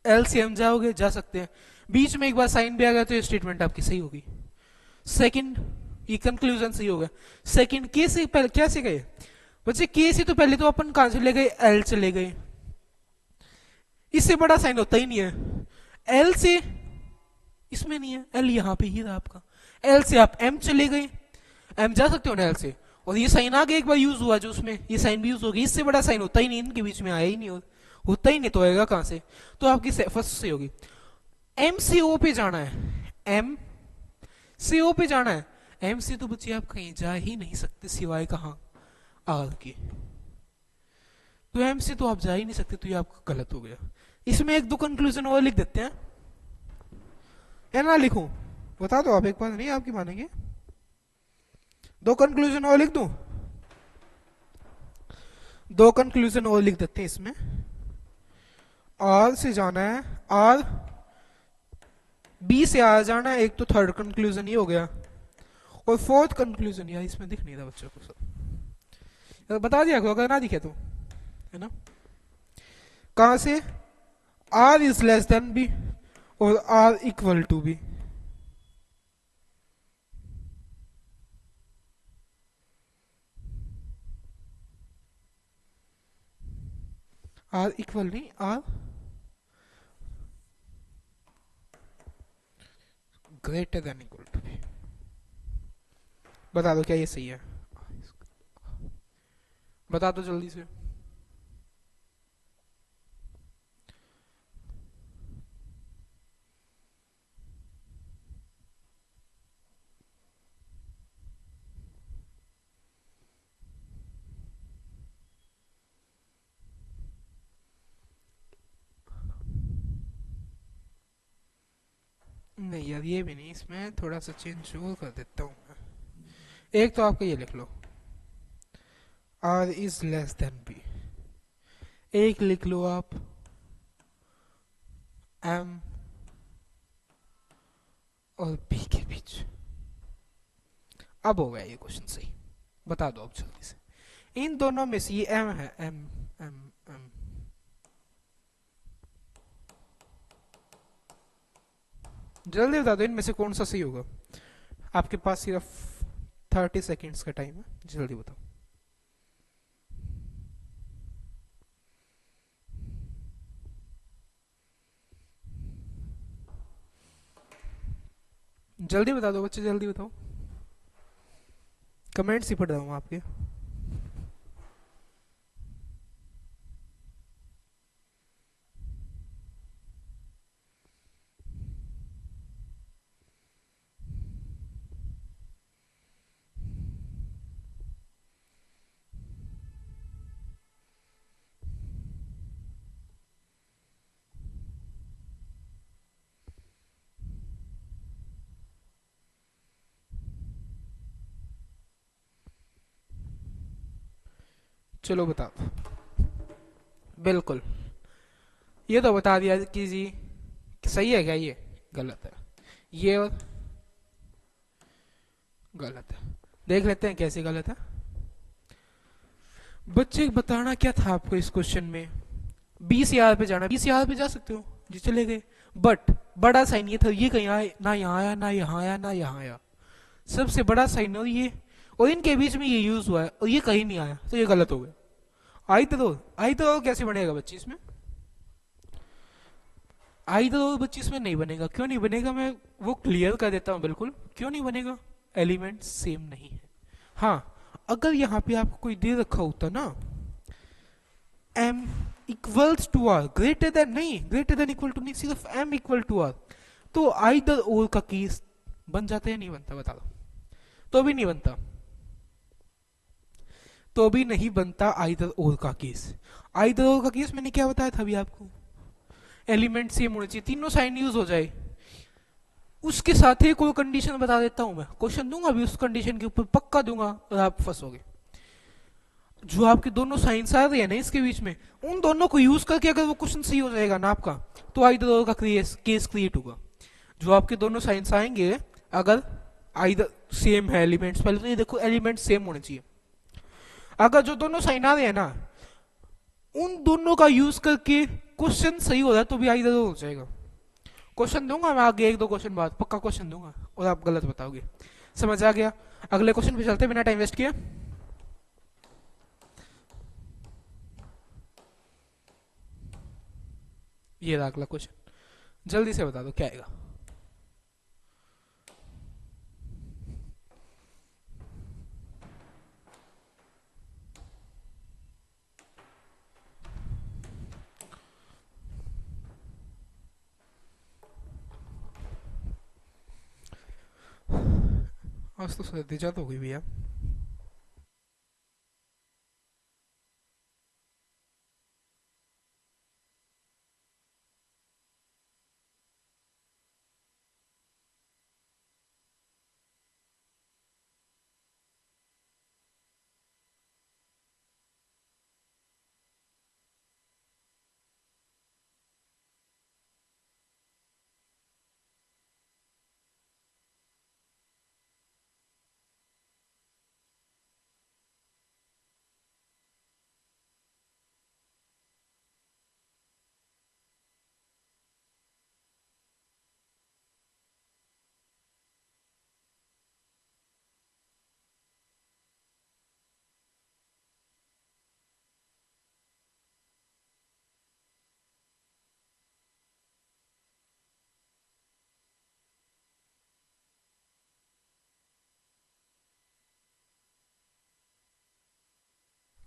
एल से एम जाओगे, जा सकते हैं। बीच में एक बार साइन भी आ गया तो ये स्टेटमेंट आपकी सही होगी। सेकंड, ये कंक्लूजन सही होगा। सेकंड, के से पहले क्या से गए बच्चे? के से तो पहले तो अपन कहां चले गए? एल चले गए। इससे बड़ा साइन होता ही नहीं है। एल से, इसमें नहीं है, एल यहाँ पे ही था आपका। एल से आप एम चले गए, एम जा सकते हो ना एल से। और ये साइन आगे एक बार यूज हुआ जो उसमें, ये साइन भी यूज हो गया। इससे बड़ा साइन होता ही नहीं, इनके बीच में आया ही नहीं, होता ही नहीं तो आएगा कहां से? तो आपकी फर्स्ट से होगी। एम से ओ पे जाना है, एम से ओ पे जाना है। एम से तो बच्चे आप कहीं जा ही नहीं सकते सिवाय कहां? आर के। तो एम से तो आप जा ही नहीं सकते, तो ये आपका गलत हो गया। इसमें एक दो कंक्लूजन और लिख देते हैं, या ना लिखूं? बता दो आप, एक बार नहीं आपकी मानेंगे। दो कंक्लूजन और लिख दूं? दो कंक्लूजन और लिख देते हैं इसमें। आर से जाना है, आर बी से आ जाना है, एक तो थर्ड कंक्लूजन ये हो गया। और फोर्थ कंक्लूजन यार इसमें दिख नहीं रहा बच्चों को सब, बता दिया अगर ना दिखे तो, है ना? कहां से? R is less than B और R equal to B. R equal नहीं, R greater than equal to B. बता दो क्या ये सही है? बता दो जल्दी से। नहीं यार, ये भी नहीं, इसमें थोड़ा सा चेंज और कर देता हूँ मैं। एक तो आपका ये लिख लो, R is less than B. एक लिख लो आप, एम और बी के बीच। अब हो गया ये क्वेश्चन सही। बता दो अब जल्दी से, इन दोनों में से ये एम है, एम एम एम, जल्दी बता दो इनमें से कौन सा सही होगा। आपके पास सिर्फ 30 सेकेंड्स का टाइम है, जल्दी बताओ। जल्दी बता दो बच्चे, जल्दी बताओ, कमेंट्स ही पढ़ रहा हूँ आपके। चलो बता दो। बिल्कुल, ये तो बता दिया कि जी सही है क्या, ये गलत है, ये और गलत है। देख लेते हैं कैसे गलत है। बच्चे बताना क्या था आपको इस क्वेश्चन में। 20,000 पे जाना, 20,000 पे जा सकते हो जी, चले गए। बट बड़ा साइन ये था, ये कहीं आया ना, यहाँ आया ना, यहाँ आया ना, यहाँ आया। सबसे बड़ा साइन और ये, और इनके बीच में ये यूज हुआ है और ये कहीं नहीं आया, तो ये गलत हो गया। आई तो कैसे बनेगा बच्चे इसमें, आई तो बच्चे इसमें नहीं बनेगा। क्यों नहीं बनेगा, मैं वो क्लियर कर देता हूँ। बिल्कुल क्यों नहीं बनेगा, एलिमेंट सेम नहीं है। हाँ, अगर यहाँ पे आपको कोई दे रखा होता ना, M equals to R, greater than नहीं, ग्रेटर देन इक्वल टू नहीं, सिर्फ एम इक्वल टू आर, तो आइदर और का केस बन जाता है या नहीं बनता, बता दो। तो भी नहीं बनता, तो भी नहीं बनता आइदर और का केस। आइदर और का केस मैंने क्या बताया था अभी आपको, एलिमेंट सेम होने चाहिए, तीनों साइन यूज हो जाए। उसके साथ ही कोई कंडीशन बता देता हूं मैं, क्वेश्चन दूंगा अभी, उस कंडीशन के ऊपर पक्का दूंगा और आप फंसोगे। जो आपके दोनों साइंस आ रहे हैं ना इसके बीच में, उन दोनों को यूज करके अगर वो क्वेश्चन सही हो जाएगा ना आपका, तो आइदर और का केस क्रिएट होगा। जो आपके दोनों साइंस आएंगे, अगर आइदर सेम है एलिमेंट्स, पहले तो ये देखो एलिमेंट सेम होने चाहिए। अगर जो दोनों साइन आ रहे हैं ना, उन दोनों का यूज करके क्वेश्चन सही हो रहा है, तो भी आइदर हो जाएगा। क्वेश्चन दूंगा मैं आगे, एक दो क्वेश्चन बाद पक्का क्वेश्चन दूंगा और आप गलत बताओगे। समझ आ गया। अगले क्वेश्चन पे चलते बिना टाइम वेस्ट किए। ये रहा अगला क्वेश्चन, जल्दी से बता दो क्या आएगा। आज तो सर्दी ज्यादा हो गई भैया।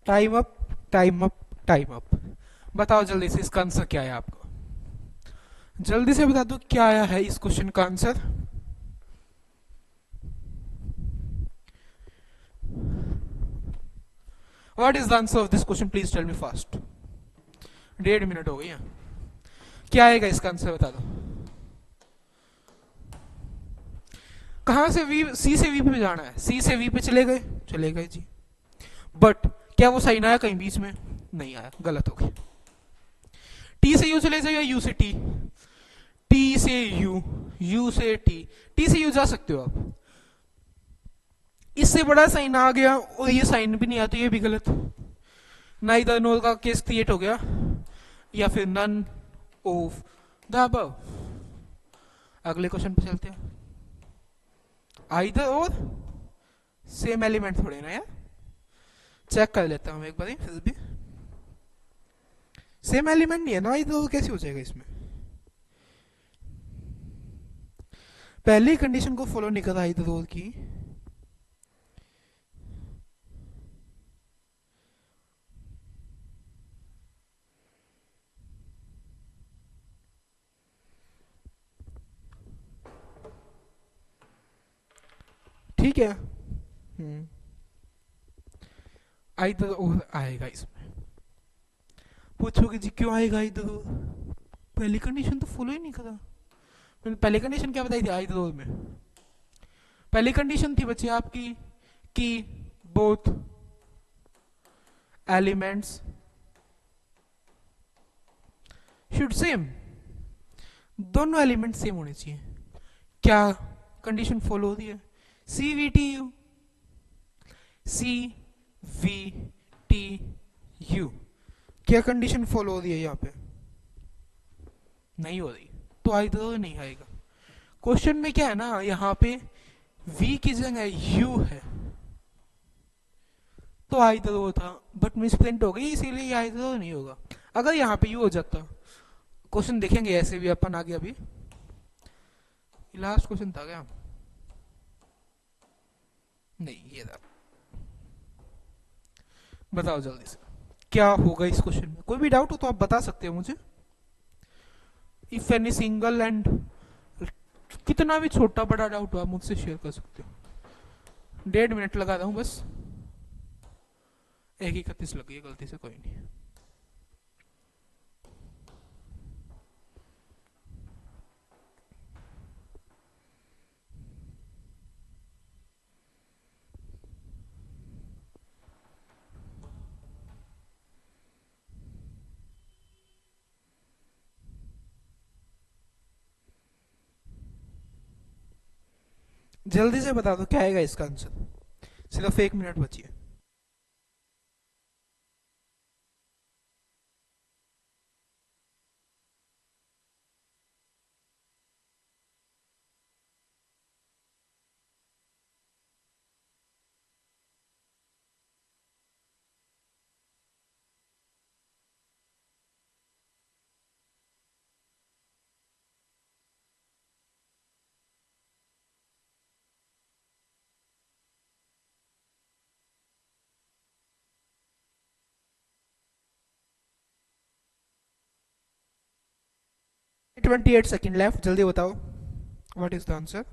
Time up, time up, time up. बताओ जल्दी से इसका आंसर क्या है आपको, जल्दी से बता दो क्या आया है इस क्वेश्चन का answer. What is the answer of this question, please tell me fast. 1.5 minute हो गई है, क्या आएगा इसका आंसर बता दो। कहां से वी, सी से वी पे जाना है, सी से वी पे चले गए जी। बट क्या वो साइन आया कहीं बीच में? नहीं आया, गलत हो गया। टी से यू चले जाओ या यू से टी, टी से यू, यू से टी, टी से यू जा सकते हो आप। इससे बड़ा साइन आ गया और ये साइन भी नहीं आता, ये भी गलत। नाइदर नोर का केस क्रिएट हो गया, या फिर नन ऑफ द अबव। अगले क्वेश्चन पे चलते हैं। आइदर और सेम एलिमेंट थोड़े ना यार, चेक कर लेता हूं एक बार फिर भी। सेम एलिमेंट नहीं है ना, आइदर और कैसे हो जाएगा इसमें? पहली कंडीशन को फॉलो नहीं कर आइदर और की। ठीक है, आइदर और आएगा इसमें। पूछोगे जी क्यों आएगा आइदर और? पहली कंडीशन तो फॉलो ही नहीं करा। मैंने पहली कंडीशन क्या बताई थी आइदर और में? पहली कंडीशन थी बच्चे आपकी कि बोथ एलिमेंट्स शुड सेम, दोनों एलिमेंट सेम होने चाहिए। क्या कंडीशन फॉलो हो रही है? सी we T U, C we T U, क्या कंडीशन फॉलो हो रही है यहाँ पे? नहीं हो रही, तो आइदर नहीं आएगा। क्वेश्चन में क्या है ना, यहाँ पे v की जगह u है, तो आइदर वो था, बट मिसप्रिंट हो गई इसीलिए आइदर नहीं होगा। अगर यहाँ पे u हो जाता, क्वेश्चन देखेंगे ऐसे भी अपन आगे। अभी लास्ट क्वेश्चन था क्या? नहीं, ये था। बताओ जल्दी से क्या होगा इस क्वेश्चन में। कोई भी डाउट हो तो आप बता सकते हो मुझे। इफ एनी सिंगल एंड, कितना भी छोटा बड़ा डाउट हो आप मुझसे शेयर कर सकते हो। 1.5 मिनट लगा रहा हूं बस, 1:31 लग गई गलती से, कोई नहीं। जल्दी से बता दो क्या आएगा इसका आंसर, सिर्फ 1 मिनट बची है। ट्वेंटी 28 सेकेंड लेफ्ट, जल्दी बताओ what is the answer.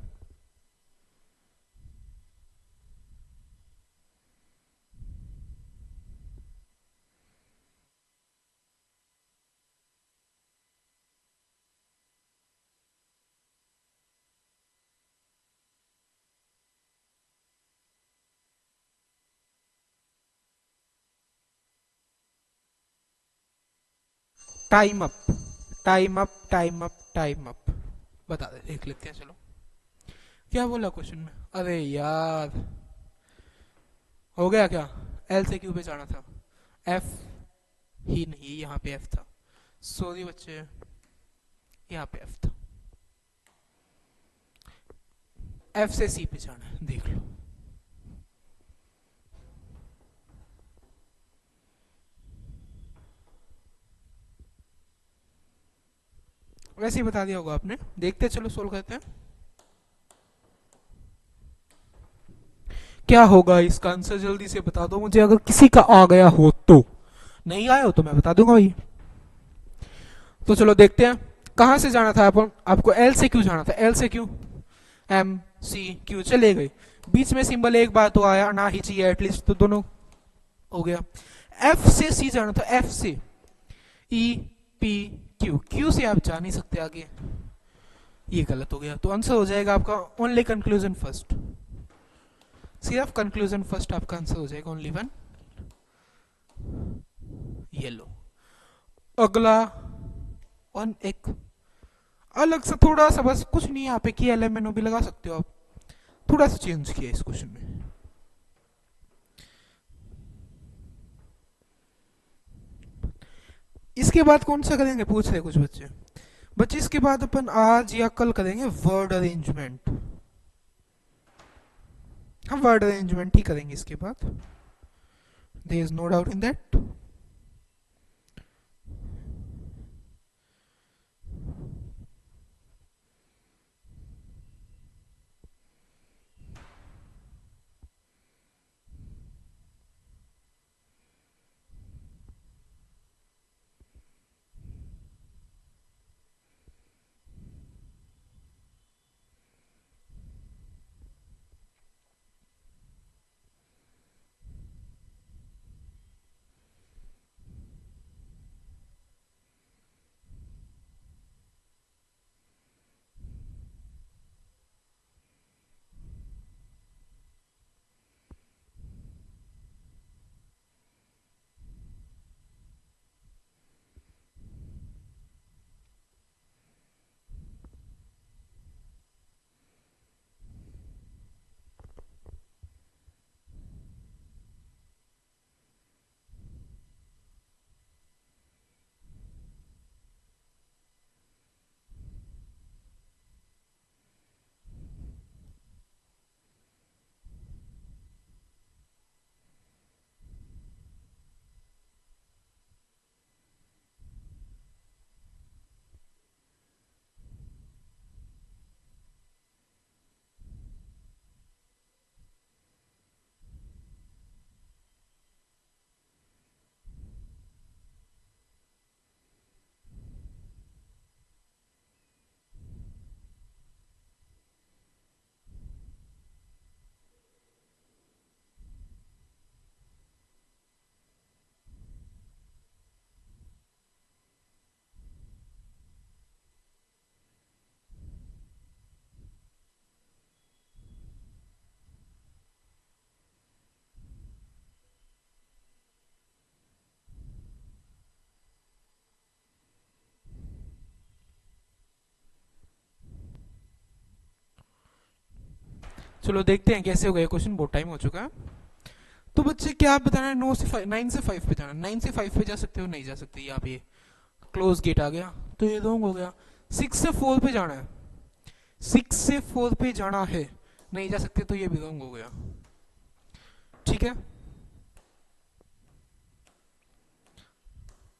Time up, time up, time up, time up. बता दे, देख लेते हैं चलो क्या बोला क्वेश्चन में। अरे यार, हो गया क्या? एल से क्यू पे जाना था, एफ ही नहीं, यहाँ पे एफ था। सॉरी बच्चे, यहाँ पे एफ था। एफ से सी पे जाना है, देख लो। वैसे ही बता दिया होगा आपने, देखते चलो सोल्व करते हैं क्या होगा इसका आंसर। जल्दी से बता दो मुझे, अगर किसी का आ गया हो तो। नहीं आया हो तो मैं बता दूंगा भाई। तो चलो देखते हैं कहां से जाना था अपन, आपको एल से क्यू जाना था। एल से क्यू, एम सी क्यू चले गए, बीच में सिंबल एक बार तो आया ना ही चाहिए एटलीस्ट, तो दोनों हो गया। एफ से सी जाना था, एफ से ई पी क्यू, क्यू से आप जा नहीं सकते आगे, ये गलत हो गया, तो आंसर हो जाएगा आपका ओनली कंक्लूजन फर्स्ट। सिर्फ कंक्लूजन फर्स्ट आपका आंसर हो जाएगा, ओनली वन येलो। अगला वन एक अलग सा थोड़ा सा, बस कुछ नहीं, यहाँ पे की एल एम एन ओ भी लगा सकते हो आप, थोड़ा सा चेंज किया इस क्वेश्चन में। इसके बाद कौन सा करेंगे पूछ रहे कुछ बच्चे। बच्चे इसके बाद अपन आज या कल करेंगे वर्ड अरेंजमेंट। हम वर्ड अरेंजमेंट ही करेंगे इसके बाद, there is no doubt in that. चलो देखते हैं कैसे हो गया क्वेश्चन, बहुत टाइम हो चुका है। तो बच्चे क्या आप बताना है, 9 से 5 पे जाना, 9 से 5 पे जा सकते हो, नहीं जा सकते, यहाँ पे क्लोज गेट आ गया तो ये रॉन्ग हो गया। 6 से 4 पे जाना है, 6 से 4 पे जाना है, नहीं जा सकते, तो ये भी रॉन्ग हो गया। ठीक है,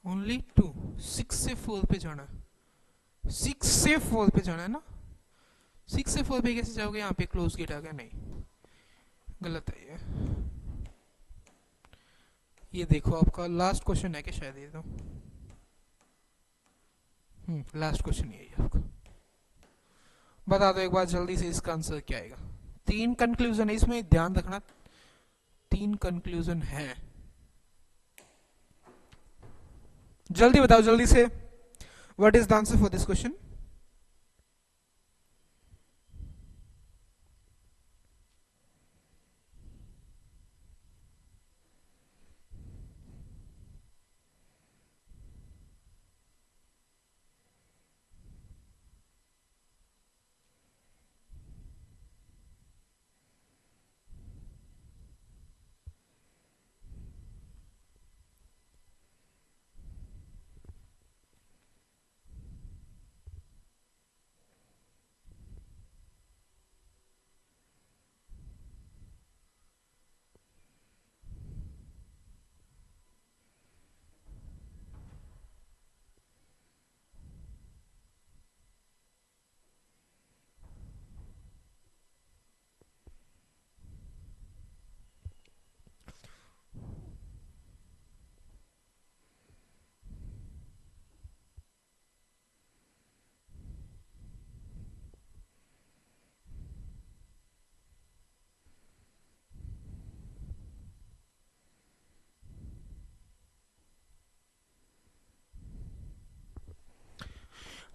ओनली 2। 6 से 4 पे जाना है, 6 से 4 पे जाना है ना, 6 से 4 पे कैसे जाओगे, यहाँ पे क्लोज गेट आ गया, नहीं, गलत है ये देखो आपका लास्ट क्वेश्चन है कि शायद ये तो लास्ट क्वेश्चन यही है आपका। बता दो एक बार जल्दी से इसका आंसर क्या आएगा। 3 कंक्लूजन है इसमें, ध्यान रखना, 3 कंक्लूजन है, जल्दी बताओ जल्दी से, what is the answer for this question.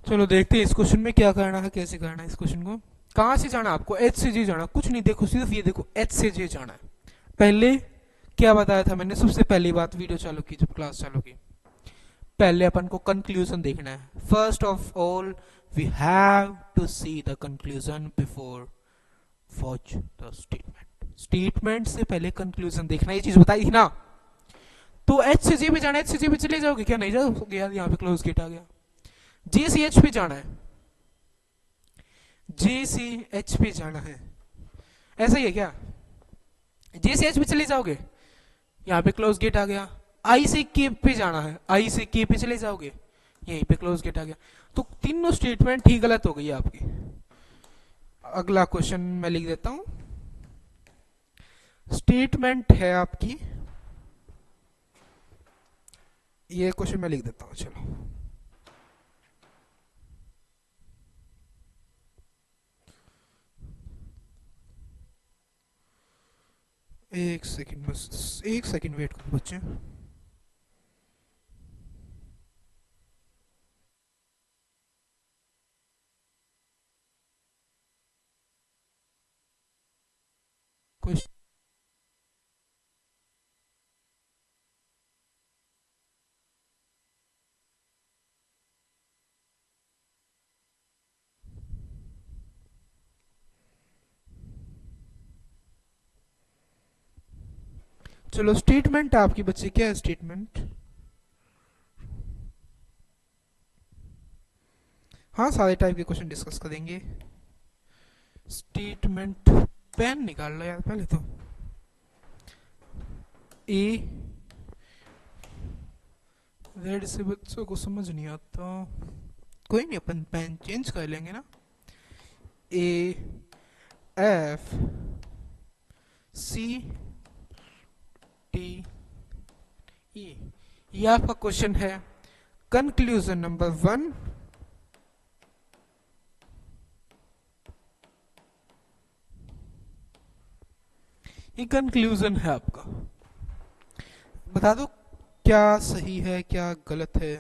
चलो देखते हैं इस क्वेश्चन में क्या करना है, कैसे करना है इस क्वेश्चन को। कहाँ से जाना आपको? एच से जे जाना, कुछ नहीं, देखो सिर्फ ये देखो, एच से जे जाना है। पहले क्या बताया था मैंने? सबसे पहली बात वीडियो चालू की, जब क्लास चालू की, पहले अपन को कंक्लूजन देखना है। First of all we have to see the conclusion before watch the statement. Statement से पहले कंक्लूजन देखना, ये चीज बताई थी ना। तो एच से जे पे जाना है, एच से जे पे चले जाओगे क्या? नहीं जाओगे यार, यहाँ पे क्लोज गेट आ गया। जे से एच पे जाना है, जे से एच पे जाना है, ऐसा ही है क्या? जे से एच पे चले जाओगे, यहाँ पे क्लोज गेट आ गया। आई से के पे जाना है, आई से के पे चले जाओगे, यहीं पे क्लोज गेट आ गया। तो तीनों स्टेटमेंट ही गलत हो गई आपकी। अगला क्वेश्चन मैं लिख देता हूं। स्टेटमेंट है आपकी, ये क्वेश्चन मैं लिख देता हूं, चलो। एक सेकंड, बस एक सेकंड वेट करो बच्चे। क्वेश्चन, चलो स्टेटमेंट आपकी बच्चे क्या है? स्टेटमेंट, हाँ सारे टाइप के क्वेश्चन डिस्कस करेंगे। स्टेटमेंट, पेन निकाल लो यार पहले तो। ए, रेड से बच्चों को समझ नहीं आता, कोई नहीं अपन पेन चेंज कर लेंगे ना। ए, एफ, सी, टी, ई, ये आपका क्वेश्चन है। कंक्लूजन नंबर 1, ये कंक्लूजन है आपका। बता दो क्या सही है क्या गलत है।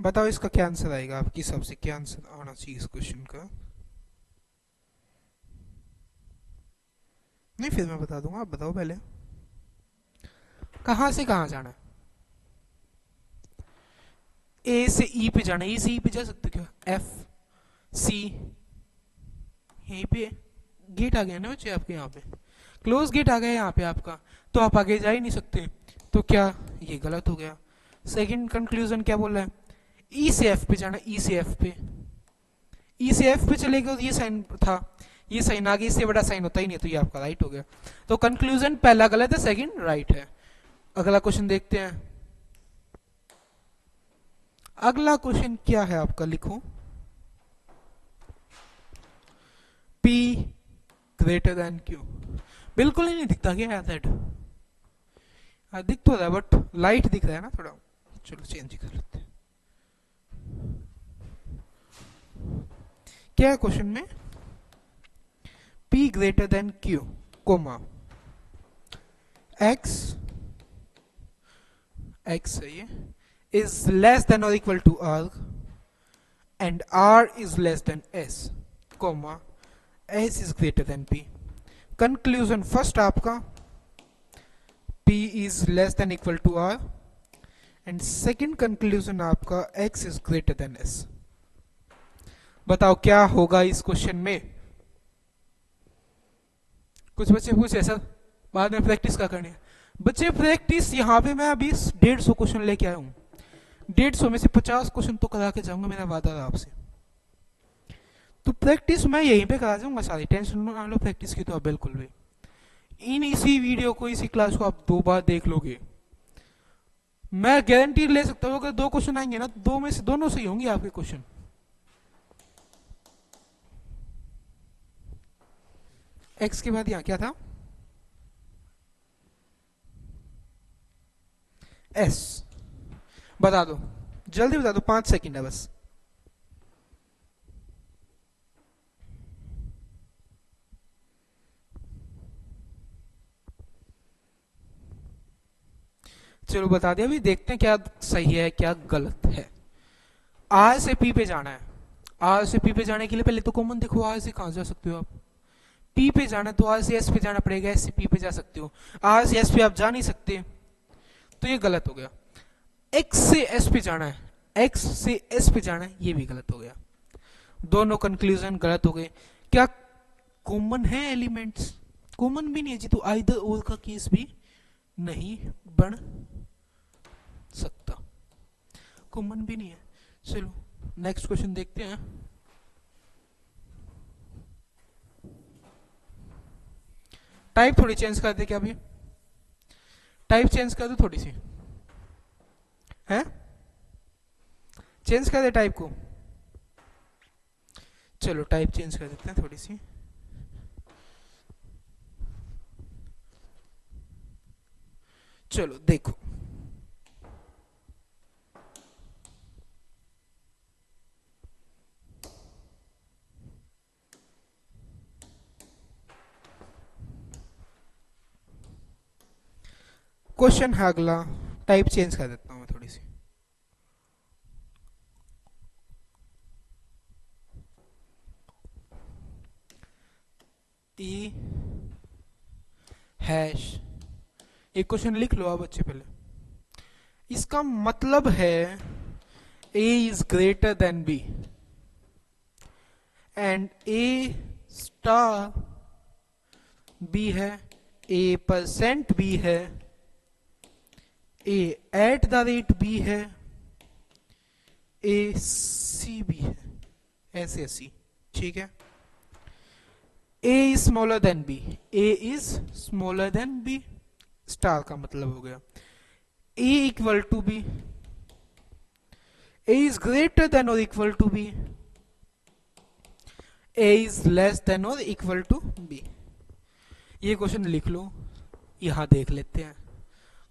बताओ इसका क्या आंसर आएगा, आपके हिसाब से क्या आंसर आना चाहिए इस क्वेश्चन का? नहीं फिर मैं बता दूंगा, आप बताओ पहले। कहां से कहां जाना है? ए से ई पे जाना है, ए से ई पे जा सकते हो क्या? एफ, सी, यहीं पे गेट आ गया ना बच्चे आपके, यहाँ पे क्लोज गेट आ गया यहाँ पे आपका, तो आप आगे जा ही नहीं सकते। तो क्या ये गलत हो गया? सेकंड कंक्लूजन क्या बोल रहा है? ई से एफ पे जाना, ई से एफ पे, ई से एफ पे चले गए, ये साइन था, ये साइन आगे, इससे बड़ा साइन होता ही नहीं, तो ये आपका राइट हो गया। तो कंक्लूजन पहला गलत है, सेकंड राइट है। अगला क्वेश्चन देखते हैं। अगला क्वेश्चन क्या है आपका, लिखो। P ग्रेटर देन Q, बिल्कुल ही नहीं दिखता क्या यार दैट? दिख तो रहा है बट लाइट दिख रहा है ना थोड़ा। चलो चेंज कर लेते हैं। क्या है क्वेश्चन में? P greater than Q, comma X, X है ये, is less than or equal to R and R is less than S, comma S is greater than P. Conclusion first आपका P is less than equal to R and second conclusion आपका X is greater than S. बताओ क्या होगा इस question में? कुछ बच्चे पूछे सर बाद में प्रैक्टिस का करनी है। बच्चे प्रैक्टिस यहाँ पे मैं अभी 150 क्वेश्चन लेके आया हूँ, 150 में से 50 क्वेश्चन तो करा के जाऊंगा, मेरा वादा था आपसे। तो प्रैक्टिस मैं यहीं पे करा जाऊंगा सारी, टेंशन ना लो प्रैक्टिस की तो आप बिल्कुल भी। इसी वीडियो को, इसी क्लास को आप 2 बार देख लोगे मैं गारंटी ले सकता हूँ अगर दो क्वेश्चन आएंगे ना, दो में से दोनों सही होंगे आपके क्वेश्चन। एक्स के बाद यहाँ क्या था, एस। बता दो, जल्दी बता दो, 5 सेकंड है बस। चलो बता दिया, अभी देखते हैं क्या सही है क्या गलत है। आर से पी पे जाना है। आर से पी पे जाने के लिए पहले तो कॉमन देखो, आर से कहां जा सकते हो आप, पी पे जाना है तो आर से एस पे जाना पड़ेगा, एस से पी पे जा सकते हो, आर से एस पे आप जा नहीं सकते, तो ये गलत हो गया। एक्स से एस पे जाना है, एक्स से एस पे जाना है, ये भी गलत हो गया। दोनों कंक्लूजन गलत हो गए। क्या कॉमन है एलिमेंट्स? कॉमन भी नहीं है जी, तो आइदर और का केस भी नहीं बन सकता, कॉमन भी नहीं है। चलो नेक्स्ट क्वेश्चन देखते हैं। टाइप थोड़ी चेंज कर दे क्या अभी, टाइप चेंज कर दो थोड़ी सी, है चेंज कर दे टाइप को। चलो टाइप चेंज कर देते हैं थोड़ी सी। चलो देखो, क्वेश्चन है अगला, टाइप चेंज कर देता हूँ मैं थोड़ी सी। ई हैश, एक क्वेश्चन लिख लो आप बच्चे पहले। इसका मतलब है A is greater than B and A star B है, ए परसेंट बी है, A at the rate B है, ए सी बी है, ऐसे सी, ठीक है। A is smaller than B, A is smaller than B, star का मतलब हो गया A equal to B, A is greater than और equal to B, A is less than और इक्वल टू बी। ये क्वेश्चन लिख लो, यहां देख लेते हैं।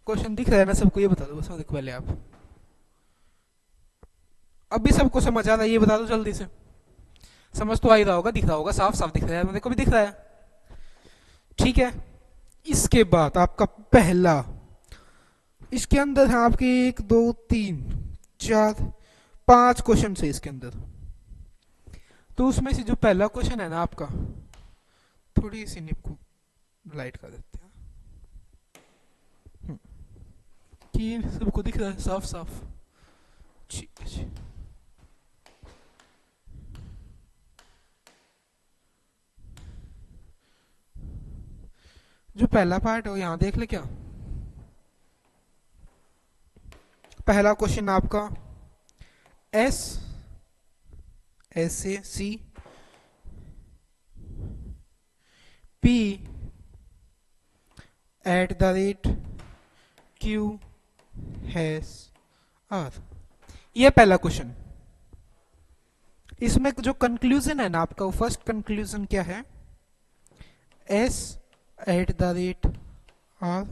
क्वेश्चन दिख रहा है ना सबको, ये बता दो बस देखो पहले आप। अब भी सबको समझ आ रहा है, ये बता दो जल्दी से। समझ तो आ ही रहा होगा, दिख रहा होगा, साफ साफ दिख रहा है, मेरे को भी दिख रहा है, ठीक है। इसके बाद आपका पहला, इसके अंदर है आपके 1 2 3 4 5 क्वेश्चन है इसके अंदर। तो उसमें से जो पहला क्वेश्चन है ना आपका, थोड़ी सी निप को लाइट कर देते हैं कि सबको दिख रहा है साफ साफ, ठीक है जी। जो पहला पार्ट है यहां देख ले क्या। पहला क्वेश्चन आपका एस ऐसे C P at the rate Q hash R, ये पहला क्वेश्चन। इसमें जो कंक्लूजन है ना आपका, वो फर्स्ट कंक्लूजन क्या है, S at the rate R,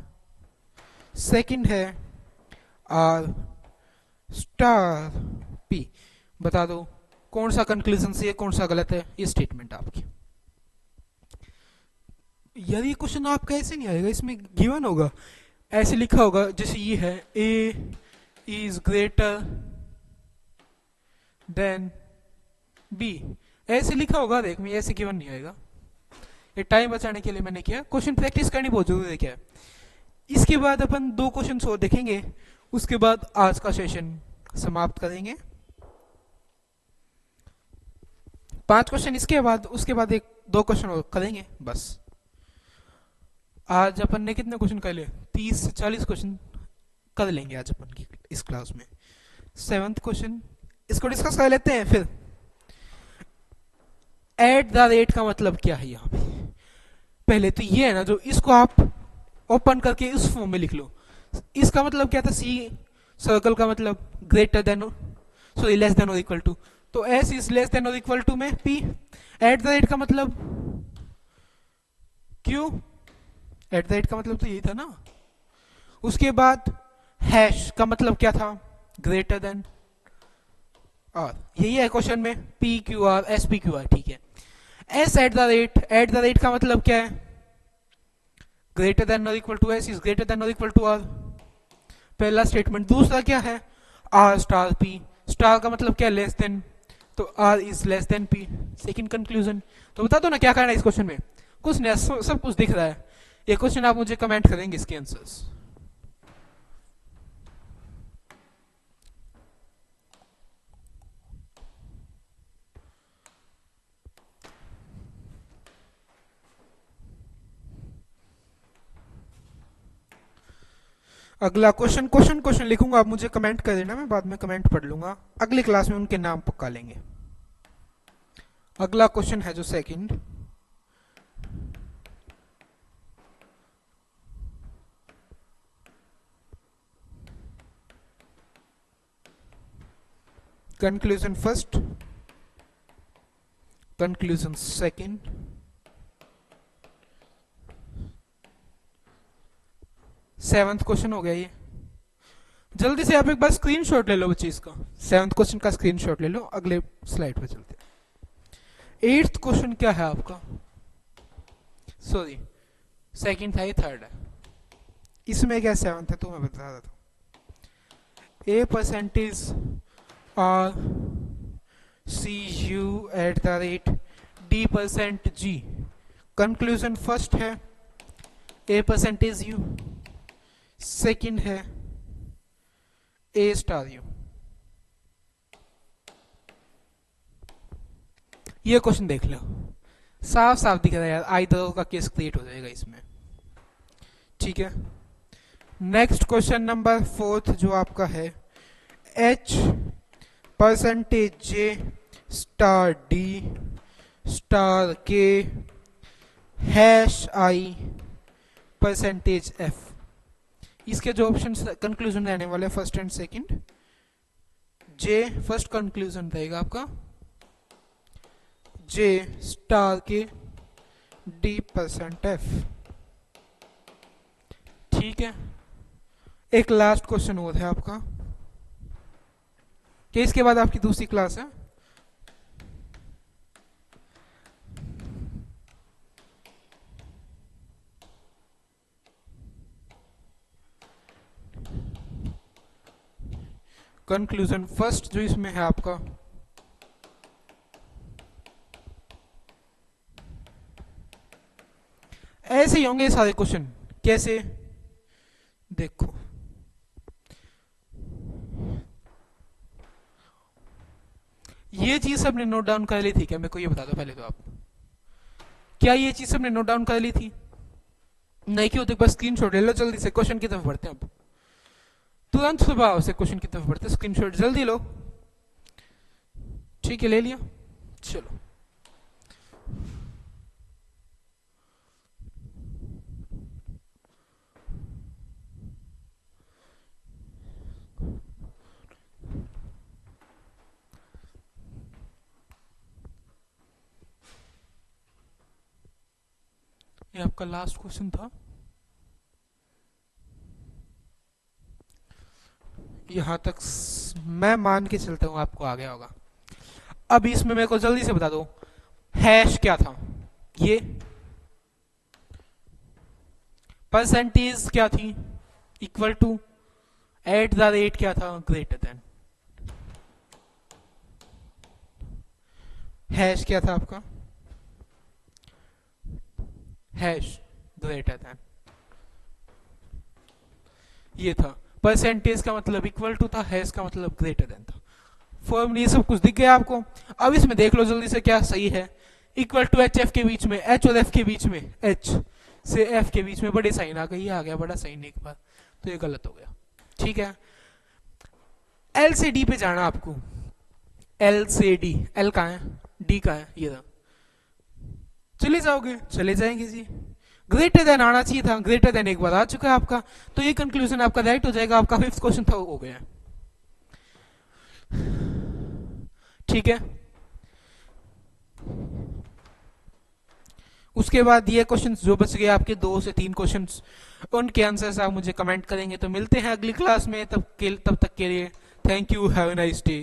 second है आर स्टार पी। बता दो कौन सा कंक्लूजन से कौन सा गलत है, ये स्टेटमेंट आपकी। यार ये क्वेश्चन आपका ऐसे नहीं आएगा, इसमें गिवन होगा, ऐसे लिखा होगा जैसे ये है, A is greater than B, ऐसे लिखा होगा। देख मैं ऐसे गिवन नहीं आएगा, ये टाइम बचाने के लिए मैंने किया। क्वेश्चन प्रैक्टिस करनी बहुत जरूरी है क्या है। इसके बाद अपन 2 क्वेश्चन और देखेंगे, उसके बाद आज का सेशन समाप्त करेंगे। 5 क्वेश्चन इसके बाद, उसके बाद 1 2 क्वेश्चन और करेंगे बस। आज अपन ने कितने क्वेश्चन कर लिए, 30 से 40 क्वेश्चन कर लेंगे आज अपन की इस क्लास में। 7th क्वेश्चन इसको डिस्कस कर लेते हैं फिर। एट द रेट का मतलब क्या है यहाँ पे, पहले तो ये है ना, जो इसको आप ओपन करके इस फॉर्म में लिख लो। इसका मतलब क्या था, सी सर्कल का मतलब greater than, sorry less than और इक्वल टू, तो एस इज लेस देन और इक्वल टू में पी। एट द रेट का मतलब क्यू, एट द रेट का मतलब तो यही था ना। उसके बाद हैश का मतलब क्या था, ग्रेटर देन आर, यही है क्वेश्चन में, P Q R S P Q R, ठीक है। एस एट द रेट का मतलब क्या है, ग्रेटर देन और equal to, S is greater than और इक्वल टू आर, पहला स्टेटमेंट। दूसरा क्या है, आर स्टार पी, स्टार का मतलब क्या, लेस देन, तो R is less than P, second conclusion. तो बता दो ना क्या करना है इस क्वेश्चन में, कुछ नहीं, सब कुछ दिख रहा है। ये क्वेश्चन आप मुझे कमेंट करेंगे इसके आंसर्स। अगला क्वेश्चन लिखूंगा, आप मुझे कमेंट कर देना, मैं बाद में कमेंट पढ़ लूंगा, अगली क्लास में उनके नाम पक्का लेंगे। अगला क्वेश्चन है जो second, conclusion first, conclusion second, seventh question हो गया ये। जल्दी से आप एक बार स्क्रीनशॉट ले लो बच्चे इसका, सेवंथ क्वेश्चन का स्क्रीनशॉट ले लो, अगले स्लाइड पे चलते हैं। एट्थ क्वेश्चन क्या है आपका, सॉरी सेकंड था, ये थर्ड है, इसमें क्या सेवंथ है तो मैं बता रहा था। A percentage R C U at the rate D percent G, conclusion first है ए परसेंटेज यू, सेकंड है ए स्टार यू। ये क्वेश्चन देख लो, साफ साफ दिख रहा है यार, आइदर का केस क्रिएट हो जाएगा इसमें, ठीक है। नेक्स्ट क्वेश्चन नंबर फोर्थ जो आपका है, एच परसेंटेज जे स्टार डी स्टार के हैश आई परसेंटेज एफ। इसके जो ऑप्शन कंक्लूजन रहने वाले first and second, J first conclusion रहेगा आपका, जे स्टार के डी परसेंट एफ, ठीक है। एक लास्ट क्वेश्चन और है आपका, कि इसके बाद आपकी दूसरी क्लास है। कंक्लूजन फर्स्ट जो इसमें है आपका, ऐसे ही होंगे सारे क्वेश्चन। कैसे, देखो ये चीज सबने नोट डाउन कर ली थी क्या, मेरे को ये बता दो पहले तो आप, क्या ये चीज सबने नोट डाउन कर ली थी, नहीं क्यों, तो बस स्क्रीनशॉट ले लो जल्दी से, क्वेश्चन की तरफ बढ़ते हैं अब, तुरंत सुबह से क्वेश्चन की तरफ बढ़ते, स्क्रीनशॉट जल्दी लो, ठीक है ले लिया, चलो। ये आपका लास्ट क्वेश्चन था, यहां तक मैं मान के चलता हूं आपको आ गया होगा। अब इसमें मेरे को जल्दी से बता दो, हैश क्या था, ये परसेंटेज क्या थी, equal to, at the rate क्या था, ग्रेटर देन, हैश क्या था आपका, हैश ग्रेटर देन, ये था। परसेंटेज का मतलब इक्वल टू था, हैश का मतलब ग्रेटर देन था। फॉर्मूला ये सब कुछ दिख गया आपको। अब इसमें देख लो जल्दी से क्या सही है, इक्वल टू एच एफ के बीच में, एच और एफ के बीच में, एच से एफ के बीच में बड़े साइन आ गए, ये आ गया बड़ा साइन एक बार, तो ये गलत हो गया, ठीक है। एल से डी पे जाना आपको, एल से डी, एल कहाँ है, डी कहाँ है, ये रहा, चले जाओगे, चले जाएंगे जी, ग्रेटर देन आना चाहिए था, ग्रेटर देन एक बार आ चुका है आपका, तो ये कंक्लूजन आपका राइट हो जाएगा। आपका फिफ्थ क्वेश्चन था हो गया। ठीक है, उसके बाद ये क्वेश्चंस जो बच गए आपके 2 से 3 क्वेश्चंस, उनके आंसर्स आप मुझे कमेंट करेंगे। तो मिलते हैं अगली क्लास में, तब तक के लिए thank you, have a nice day.